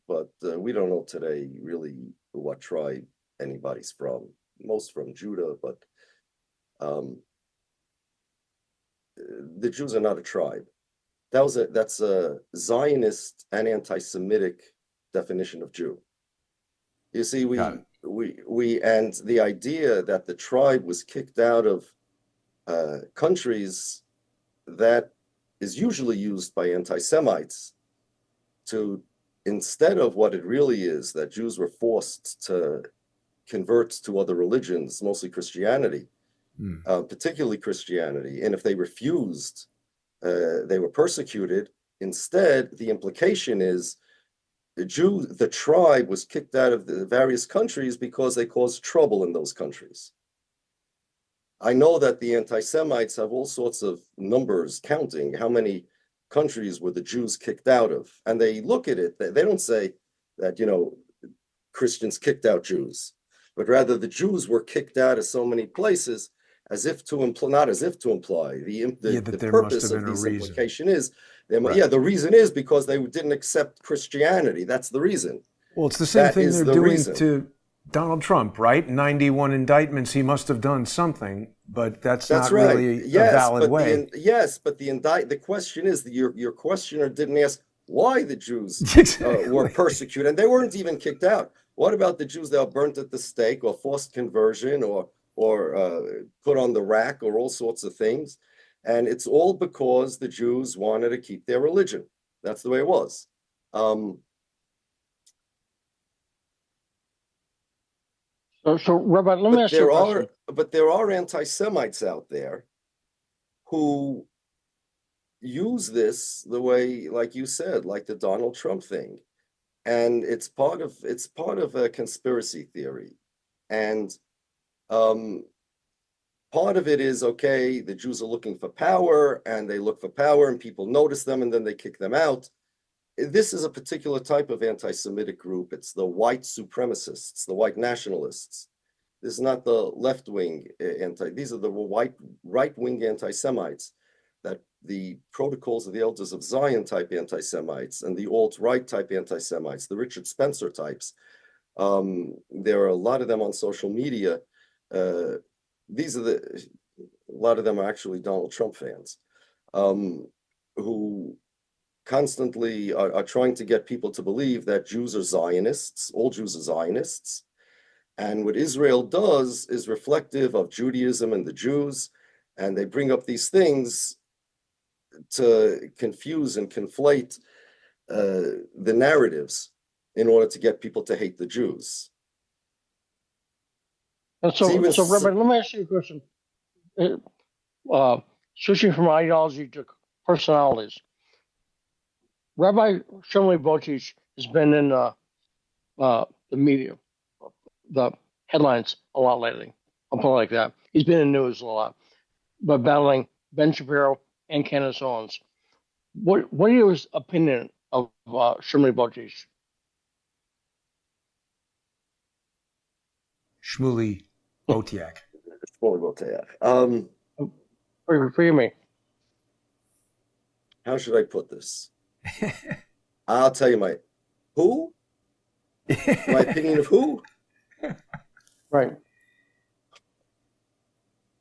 but we don't know today really what tribe anybody's from. Most from Judah, but the Jews are not a tribe. That's a Zionist and anti-Semitic definition of Jew. You see, we and the idea that the tribe was kicked out of countries, that is usually used by anti-Semites to, instead of what it really is, that Jews were forced to convert to other religions, mostly Christianity, particularly Christianity, and if they refused, they were persecuted. Instead, the implication is the tribe was kicked out of the various countries because they caused trouble in those countries. I know that the anti-Semites have all sorts of numbers counting how many countries were the Jews kicked out of. And they look at it, they don't say that, Christians kicked out Jews, but rather the Jews were kicked out of so many places, as if to imply, not as if to imply, the purpose of this implication is, the reason is because they didn't accept Christianity. That's the reason. Well, it's the same thing they're doing to Donald Trump, right? 91 indictments, he must have done something, but that's not right. Really a valid way. But the question is, your questioner didn't ask why the Jews were persecuted, and they weren't even kicked out. What about the Jews that were burnt at the stake or forced conversion or put on the rack or all sorts of things? And it's all because the Jews wanted to keep their religion. That's the way it was. So Rabbi, let me ask you a question. But there are anti-Semites out there who use this the way, like you said, like the Donald Trump thing, and it's part of a conspiracy theory, and part of it is, okay, the Jews are looking for power, and they look for power, and people notice them, and then they kick them out. This is a particular type of anti-Semitic group. It's the white supremacists, the white nationalists. This is not the left-wing these are the right-wing anti-Semites, that the Protocols of the Elders of Zion type anti-Semites and the alt-right type anti-Semites, the Richard Spencer types. There are a lot of them on social media. A lot of them are actually Donald Trump fans, who constantly are trying to get people to believe that Jews are Zionists, all Jews are Zionists. And what Israel does is reflective of Judaism and the Jews, and they bring up these things to confuse and conflate the narratives in order to get people to hate the Jews. And so Rabbi, let me ask you a question. Switching from ideology to personalities, Rabbi Shimon Boteach has been in the media, the headlines a lot lately. I'll put it like that. He's been in the news a lot, but battling Ben Shapiro and Candace Owens. What are your opinion of Shimon Boteach? Shmuley Boteach. Shmuley Boteach. Forgive me. How should I put this? I'll tell you my opinion of who? Right.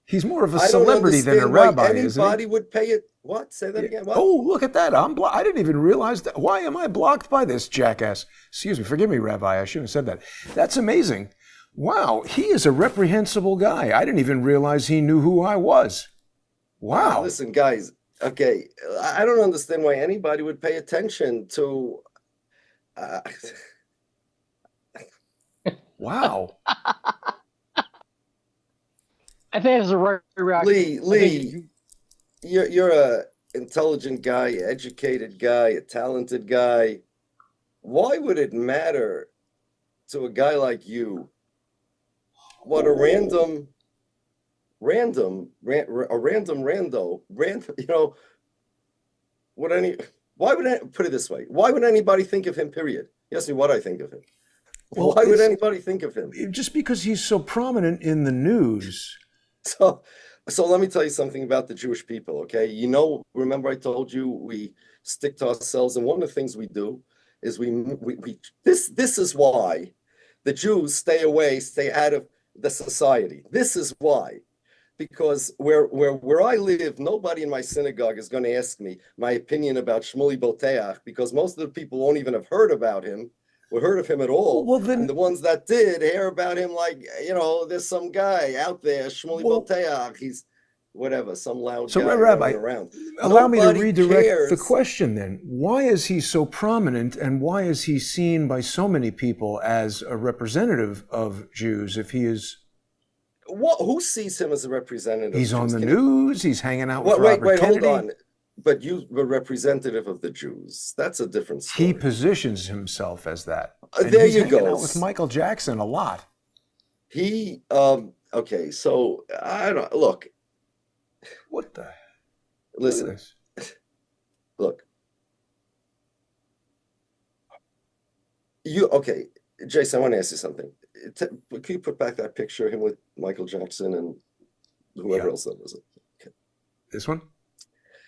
He's more of a celebrity than a rabbi, isn't he? Anybody would pay it. What? Say that again. What? Oh, look at that. I didn't even realize that. Why am I blocked by this jackass? Excuse me. Forgive me, Rabbi. I shouldn't have said that. That's amazing. Wow. He is a reprehensible guy. I didn't even realize he knew who I was. Wow. Listen, guys. Okay. I don't understand why anybody would pay attention to... Wow. I think it's the right reaction. Lee, you're a intelligent guy, educated guy, a talented guy. Why would it matter to a guy like you what a random rando, what any Why would I put it this way? Why would anybody think of him, period? He asked me what I think of him. Well, Why would anybody think of him? Just because he's so prominent in the news. So let me tell you something about the Jewish people, okay? You know, remember I told you we stick to ourselves, and one of the things we do is this is why the Jews stay out of the society. This is why. Because where I live, nobody in my synagogue is going to ask me my opinion about Shmuley Boteach, because most of the people won't even have heard about him or heard of him at all. Well, then, and the ones that did hear about him, like, you know, there's some guy out there, Shmuley Boteach, he's whatever, some loud guy Rabbi, running around. Allow me to Nobody redirect cares. the question then. Why is he so prominent, and why is he seen by so many people as a representative of Jews if he is... Who sees him as a representative? He's on the news. He's hanging out with wait, Robert Kennedy. Hold on. But you were representative of the Jews. That's a different story. He positions himself as that. There you go. Hanging out with Michael Jackson a lot. Okay, so I don't look. What the? Listen. Look. Okay, Jason, I want to ask you something. Can you put back that picture of him with Michael Jackson and whoever else that was? Okay. This one?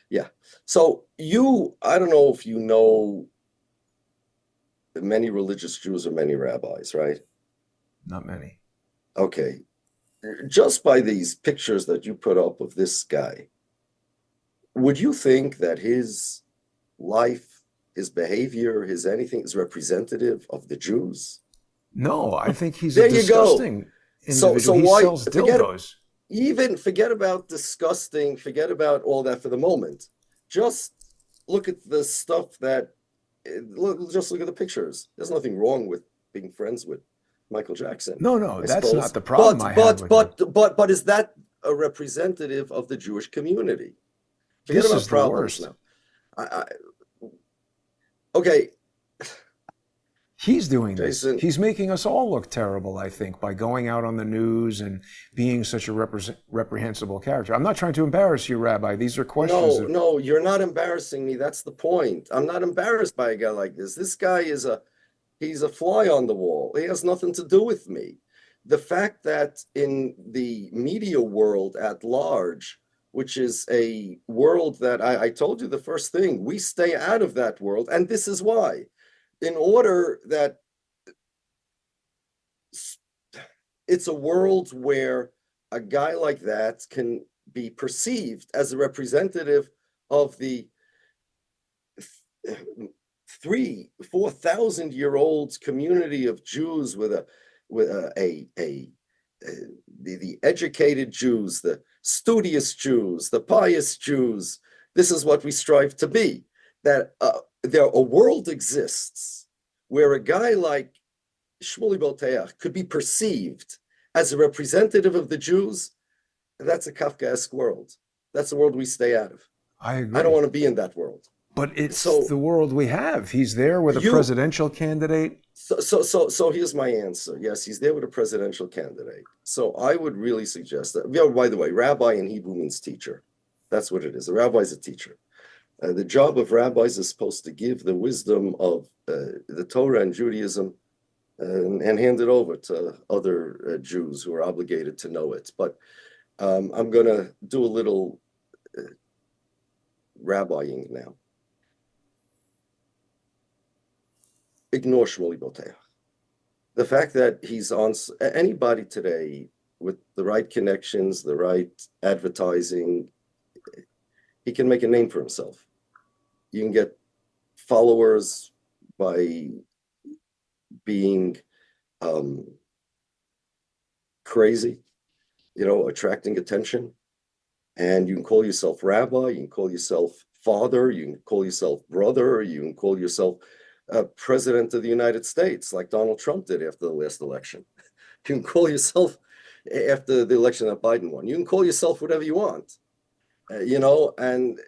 Yeah. So I don't know if you know many religious Jews or many rabbis, right? Not many. Okay. Just by these pictures that you put up of this guy, would you think that his life, his behavior, his anything is representative of the Jews? No, I think he's there a disgusting individual. So he why sells dildos. Forget about disgusting, forget about all that for the moment. Just look at the stuff just look at the pictures. There's nothing wrong with being friends with Michael Jackson. No, that's not the problem but is that a representative of the Jewish community? Forget this about is problems the worst. now. Okay. He's doing Jason, this. He's making us all look terrible, I think, by going out on the news and being such a reprehensible character. I'm not trying to embarrass you, Rabbi. These are questions. No, you're not embarrassing me. That's the point. I'm not embarrassed by a guy like this. This guy he's a fly on the wall. He has nothing to do with me. The fact that in the media world at large, which is a world that I told you the first thing, we stay out of that world. And this is why. In order that it's a world where a guy like that can be perceived as a representative of the 4,000-year-old community of Jews with the educated Jews, the studious Jews, the pious Jews. This is what we strive to be. That a world exists where a guy like Shmuley Boteach could be perceived as a representative of the Jews. That's a Kafkaesque world. That's the world we stay out of. I agree. I don't want to be in that world. But it's the world we have. He's there with a presidential candidate. So here's my answer. Yes, he's there with a presidential candidate. So I would really suggest that. By the way, rabbi in Hebrew means teacher. That's what it is. A rabbi is a teacher. The job of rabbis is supposed to give the wisdom of the Torah and Judaism and hand it over to other Jews who are obligated to know it. But I'm going to do a little rabbiing now. Ignore Shmuley Boteach. The fact that he's on anybody today with the right connections, the right advertising, he can make a name for himself. You can get followers by being crazy, attracting attention. And you can call yourself rabbi, you can call yourself father, you can call yourself brother, you can call yourself president of the United States, like Donald Trump did after the last election. You can call yourself, after the election that Biden won, you can call yourself whatever you want, and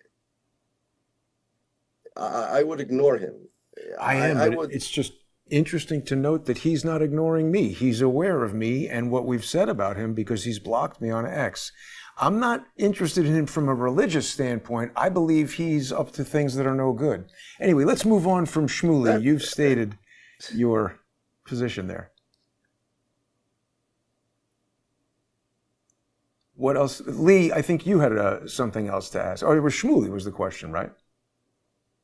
I would ignore him. It's just interesting to note that he's not ignoring me. He's aware of me and what we've said about him because he's blocked me on X. I'm not interested in him from a religious standpoint. I believe he's up to things that are no good. Anyway, let's move on from Shmuley. You've stated your position there. What else? Lee, I think you had something else to ask. Oh, it was Shmuley was the question, right?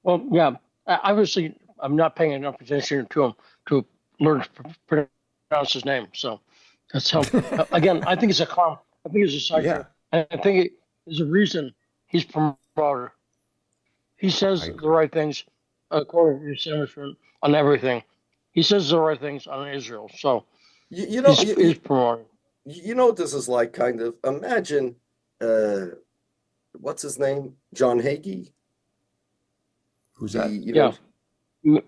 Well, yeah. Obviously, I'm not paying enough attention to him to learn to pronounce his name. So that's how. Again, I think it's a con. I think it's a side Yeah. track. I think there's a reason he's promoted. He says the right things according to the establishment on everything. He says the right things on Israel. So he's promoted. You know what this is like, kind of? Imagine, what's his name? John Hagee? Who's that?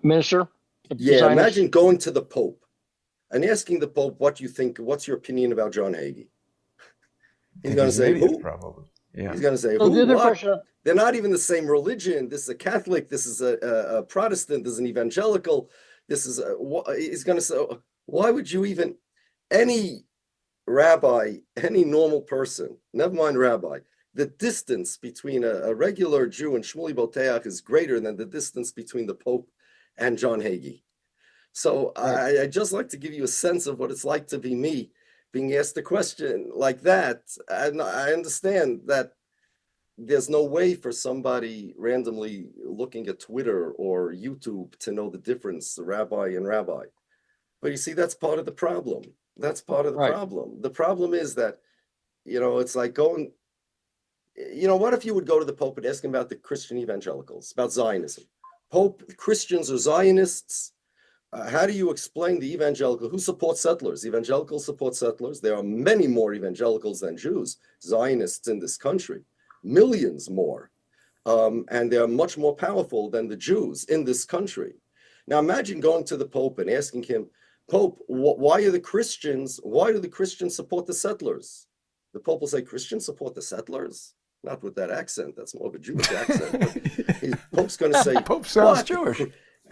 Minister? Yeah, Zionist. imagine going to the Pope and asking the Pope, what you think, what's your opinion about John Hagee? He's going to say, who? Probably. Yeah. He's going to say, So who, what? Question, they're not even the same religion. This is a Catholic. This is a Protestant. This is an evangelical. This is he's going to say, why would you even, any rabbi, any normal person, never mind rabbi, the distance between a regular Jew and Shmuley Boteach is greater than the distance between the Pope and John Hagee. So right. I just like to give you a sense of what it's like to be me, being asked a question like that. And I understand that there's no way for somebody randomly looking at Twitter or YouTube to know the difference, rabbi and rabbi. But you see, that's part of the problem. That's part of the problem. The problem is that, it's like going, what if you would go to the Pope and ask him about the Christian evangelicals, about Zionism? Pope, Christians are Zionists. How do you explain the evangelical? Who supports settlers? Evangelicals support settlers. There are many more evangelicals than Jews, Zionists in this country, millions more. And they are much more powerful than the Jews in this country. Now imagine going to the Pope and asking him, Pope, why do the Christians support the settlers? The Pope will say, Christians support the settlers? Not with that accent. That's more of a Jewish accent. But Pope's going to say, Pope sounds what? Jewish.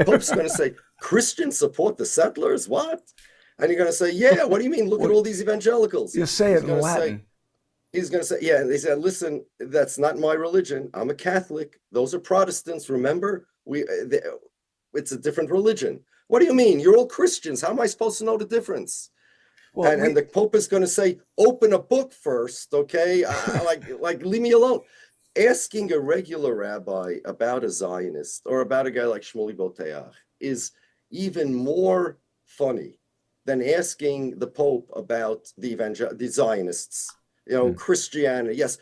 Pope's going to say, Christians support the settlers? What? And you're going to say, yeah, what do you mean? Look at all these evangelicals. You say it in Latin. He's going to say, yeah. And they said, listen, that's not my religion. I'm a Catholic. Those are Protestants. Remember, it's a different religion. What do you mean? You're all Christians. How am I supposed to know the difference? Well, and the Pope is going to say, open a book first, okay? like leave me alone. Asking a regular rabbi about a Zionist or about a guy like Shmuley Boteach is even more funny than asking the Pope about the Zionists, Christianity. Yes,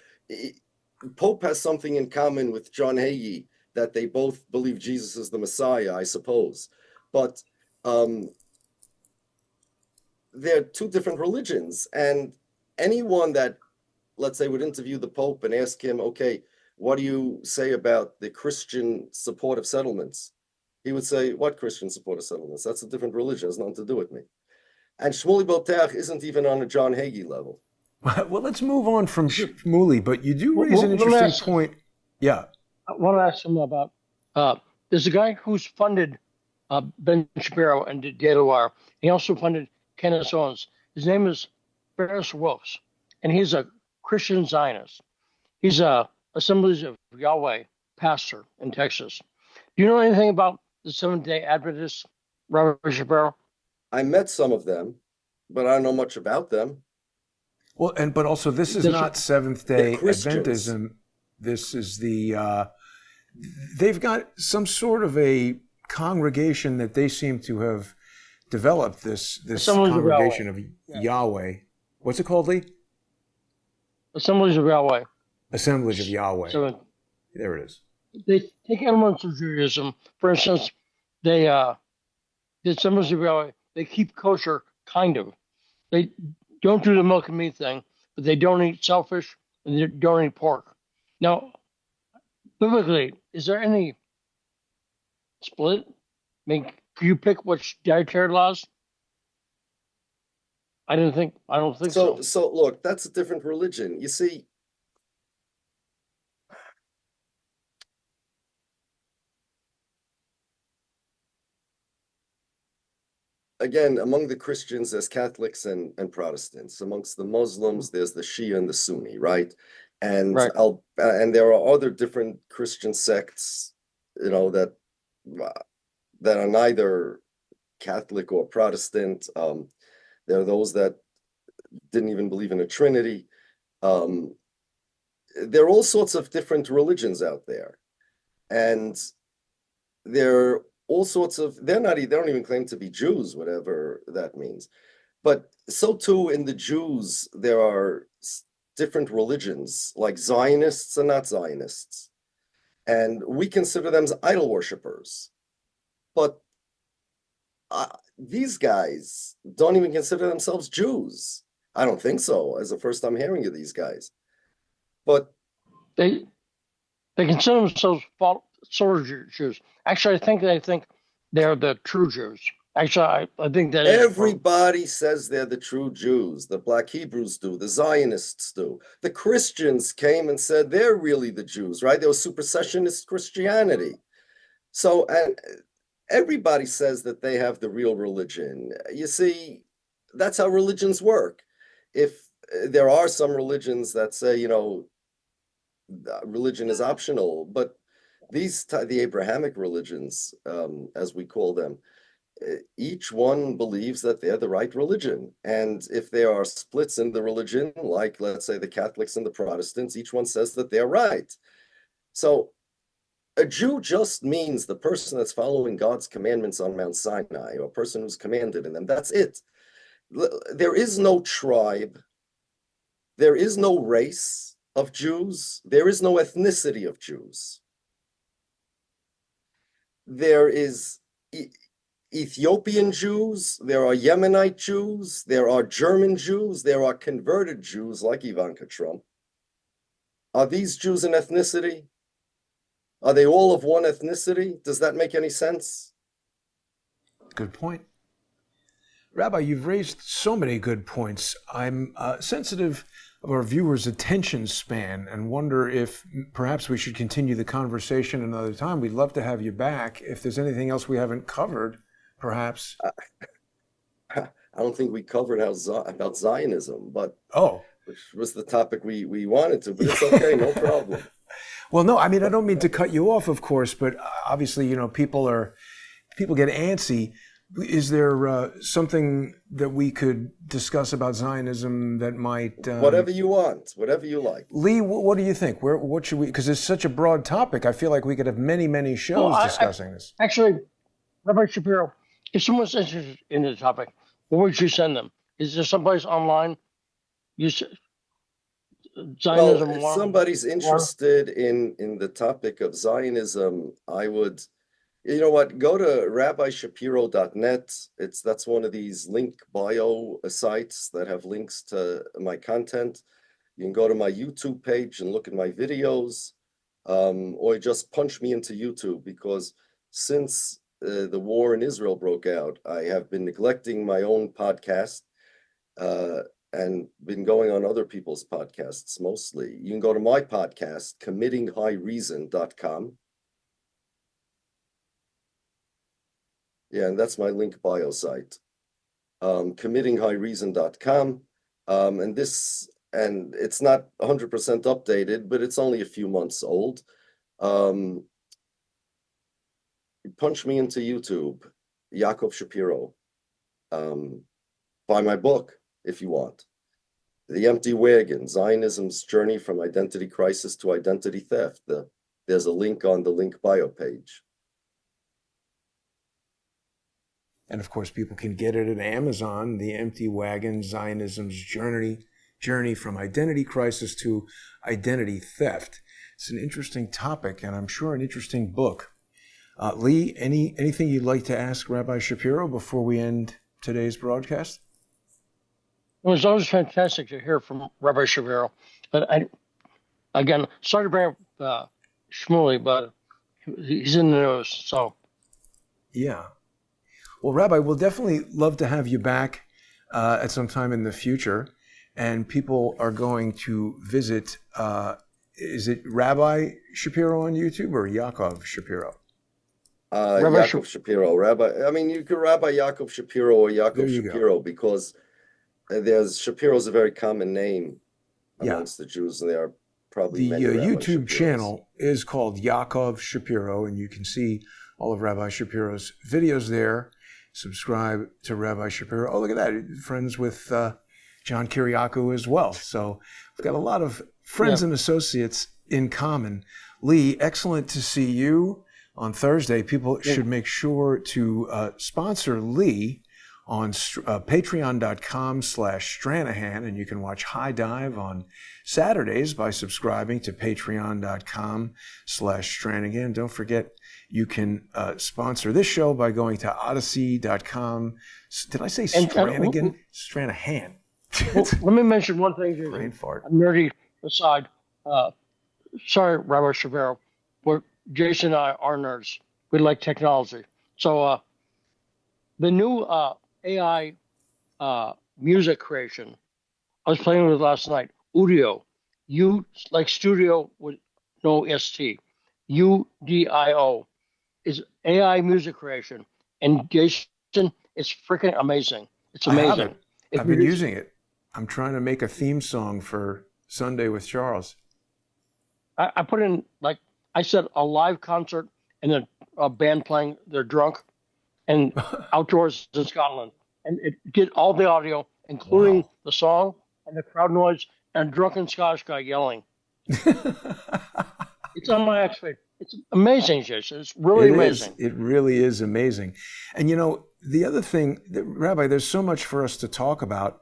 Pope has something in common with John Hagee, that they both believe Jesus is the Messiah, I suppose. But they're two different religions. And anyone that, let's say, would interview the Pope and ask him, okay, what do you say about the Christian support of settlements? He would say, what Christian support of settlements? That's a different religion. It has nothing to do with me. And Shmuley Boteach isn't even on a John Hagee level. Well, let's move on from Shmuley, but you do raise an interesting point. Yeah. I want to ask him about, there's a guy who's funded Ben Shapiro and Data Wire. He also funded Kenneth Owens. His name is Ferris Wilkes, and he's a Christian Zionist. He's a Assemblies of Yahweh pastor in Texas. Do you know anything about the Seventh-day Adventists, Rabbi Shapiro? I met some of them, but I don't know much about them. Well, but also this is not Seventh-day Adventism. This is they've got some sort of a congregation that they seem to have developed, this congregation of Yahweh. What's it called, Lee? Assemblies of Yahweh. Assemblies of Yahweh. There it is. They take elements of Judaism. For instance, the Assemblies of Yahweh, they keep kosher, kind of. They don't do the milk and meat thing, but they don't eat shellfish and they don't eat pork. Now, biblically, is there any split? I mean, can you pick which dietary laws? I don't think so. So look, that's a different religion. You see, again, among the Christians, there's Catholics and Protestants. Amongst the Muslims, there's the Shia and the Sunni, right? And Right. and there are other different Christian sects, that are neither Catholic or Protestant. There are those that didn't even believe in a Trinity. There are all sorts of different religions out there, and they're all sorts of. They don't even claim to be Jews, whatever that means. But so too in the Jews, there are different religions, like Zionists and not Zionists, and we consider them as idol worshippers. But these guys don't even consider themselves Jews. I don't think so. As the first I'm hearing of these guys, but They consider themselves soldier Jews. Actually, they think they're the true Jews. Actually, I think that everybody says they're the true Jews. The Black Hebrews do. The Zionists do. The Christians came and said they're really the Jews, right? There was supersessionist Christianity. So, and everybody says that they have the real religion. You see, that's how religions work. If there are some religions that say, religion is optional, but the Abrahamic religions, as we call them, each one believes that they're the right religion. And if there are splits in the religion, like let's say the Catholics and the Protestants, each one says that they're right. So a Jew just means the person that's following God's commandments on Mount Sinai, or a person who's commanded in them. That's it. There is no tribe. There is no race of Jews. There is no ethnicity of Jews. There is Ethiopian Jews, there are Yemenite Jews, there are German Jews, there are converted Jews like Ivanka Trump. Are these Jews an ethnicity? Are they all of one ethnicity? Does that make any sense? Good point. Rabbi, you've raised so many good points. I'm sensitive of our viewers' attention span and wonder if perhaps we should continue the conversation another time. We'd love to have you back. If there's anything else we haven't covered, perhaps. I don't think we covered about Zionism, but which was the topic we wanted to, but it's okay, no problem. Well, no, I mean, I don't mean to cut you off, of course, but obviously, people get antsy. Is there something that we could discuss about Zionism that might... whatever you want, whatever you like. Lee, what do you think? What should we... Because it's such a broad topic, I feel like we could have many, many shows discussing this. Actually, Rabbi Shapiro, if someone's interested in the topic, where would you send them? Is there someplace online? Zionism. Well, if somebody's interested in the topic of Zionism, I would... You know what? Go to rabbishapiro.net. That's one of these link bio sites that have links to my content. You can go to my YouTube page and look at my videos, or just punch me into YouTube, because since the war in Israel broke out, I have been neglecting my own podcast and been going on other people's podcasts mostly. You can go to my podcast, committinghighreason.com. Yeah, and that's my link bio site, committinghighreason.com. And it's not 100% updated, but it's only a few months old. Punch me into YouTube, Yaakov Shapiro. Buy my book if you want. The Empty Wagon, Zionism's Journey from Identity Crisis to Identity Theft. There's a link on the link bio page. And of course, people can get it at Amazon, The Empty Wagon, Zionism's Journey from Identity Crisis to Identity Theft. It's an interesting topic, and I'm sure an interesting book. Lee, anything you'd like to ask Rabbi Shapiro before we end today's broadcast? It was always fantastic to hear from Rabbi Shapiro. But again, sorry to bring up Shmuley, but he's in the news, so. Yeah. Well, Rabbi, we'll definitely love to have you back at some time in the future. And people are going to visit, is it Rabbi Shapiro on YouTube or Yaakov Shapiro? Rabbi Yaakov Shapiro, Rabbi. I mean, you could Rabbi Yaakov Shapiro or There Yaakov you go. Shapiro because there's Shapiro's a very common name Yeah. amongst the Jews, and there are probably The many Rabbi YouTube Shapiros. channel is called Yaakov Shapiro, and you can see all of Rabbi Shapiro's videos there. Subscribe to Rabbi Shapiro. Oh, look at that. Friends with John Kiriakou as well. So we've got a lot of friends and associates in common. Lee, excellent to see you on Thursday. People should make sure to sponsor Lee on patreon.com/Stranahan, and you can watch High Dive on Saturdays by subscribing to patreon.com/Stranahan. Don't forget, you can sponsor this show by going to odyssey.com. Did I say Stranahan? Stranahan. Well, let me mention one thing. Brain fart. A nerdy aside. Sorry, Rabbi Shapiro. Jason and I are nerds. We like technology. So the new AI music creation I was playing with last night, Udio, like studio with no ST, UDIO, is AI music creation. And Jason, it's freaking amazing. It's amazing. I have it. I've been using it. I'm trying to make a theme song for Sunday with Charles. I put in, like, I said, a live concert and then a band playing, they're drunk, and outdoors in Scotland. And it did all the audio, including the song and the crowd noise and a drunken Scottish guy yelling. It's on my X feed. It's amazing, Jason. It's really amazing. It really is amazing. And you know, the other thing, Rabbi, there's so much for us to talk about.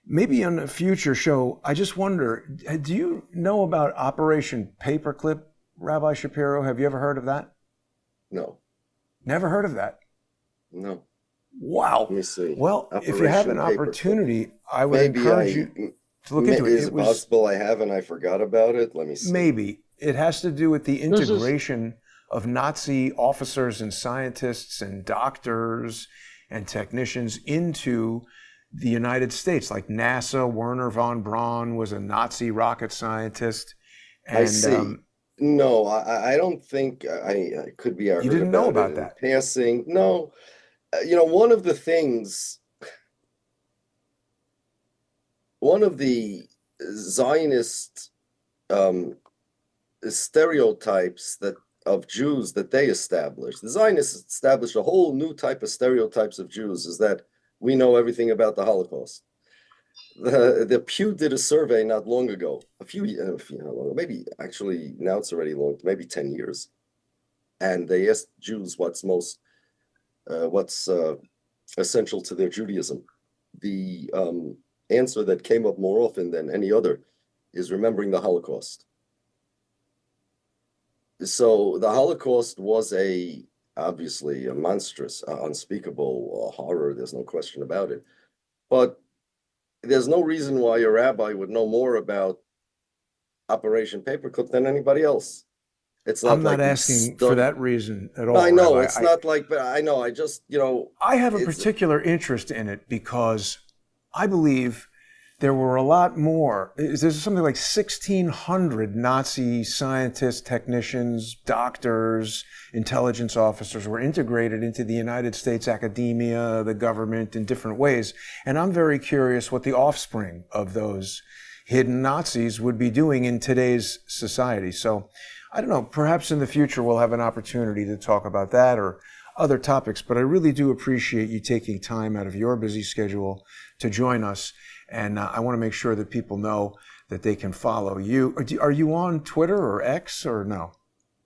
Maybe on a future show, I just wonder, do you know about Operation Paperclip, Rabbi Shapiro? Have you ever heard of that? No. Never heard of that? No. Wow. Let me see. Well, if you have an opportunity, I would encourage you to look into it. Is it possible I have and I forgot about it? Let me see. Maybe. It has to do with the integration of Nazi officers and scientists and doctors and technicians into the United States. Like NASA, Werner von Braun was a Nazi rocket scientist. And, I see. No, I don't think I could be. You didn't know about that? Passing. No. You know, one of the Zionist stereotypes of Jews that they established, the Zionists established a whole new type of stereotypes of Jews, is that we know everything about the Holocaust. The Pew did a survey not long ago, maybe actually now it's already long, maybe 10 years, and they asked Jews what's essential to their Judaism. The answer that came up more often than any other is remembering the Holocaust. So the Holocaust was obviously a monstrous, unspeakable horror. There's no question about it. But there's no reason why a rabbi would know more about Operation Paperclip than anybody else. It's not. I'm not asking for that reason at all. I know, Rabbi. It's not like, but I know. I just, I have a particular interest in it because I believe there were a lot more. There's something like 1,600 Nazi scientists, technicians, doctors, intelligence officers were integrated into the United States academia, the government in different ways. And I'm very curious what the offspring of those hidden Nazis would be doing in today's society. So I don't know, perhaps in the future we'll have an opportunity to talk about that or other topics, but I really do appreciate you taking time out of your busy schedule to join us. And I want to make sure that people know that they can follow you. Are you on Twitter or X or no?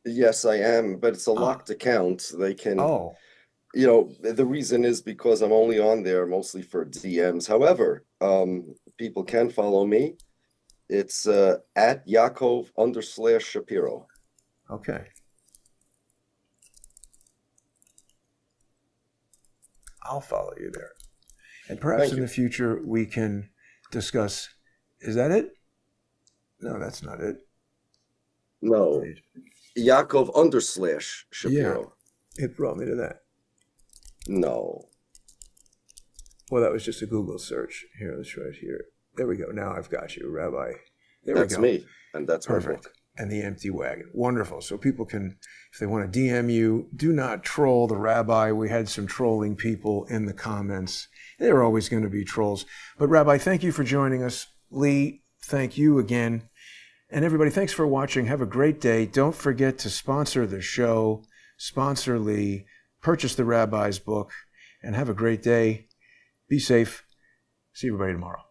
Yes, I am, but it's a locked account. They can, the reason is because I'm only on there mostly for DMs. However, people can follow me. It's at Yaakov_Shapiro. Okay. I'll follow you there. And perhaps in the future we can discuss, is that it? No, that's not it. No. Yaakov_Shapiro. Yeah, it brought me to that. No. Well, that was just a Google search. Here, let's right here. There we go. Now I've got you, Rabbi. There we go. That's me, and that's perfect. and the empty wagon. Wonderful. So people can, if they want to DM you, do not troll the rabbi. We had some trolling people in the comments. There are always going to be trolls. But Rabbi, thank you for joining us. Lee, thank you again. And everybody, thanks for watching. Have a great day. Don't forget to sponsor the show, sponsor Lee, purchase the rabbi's book, and have a great day. Be safe. See everybody tomorrow.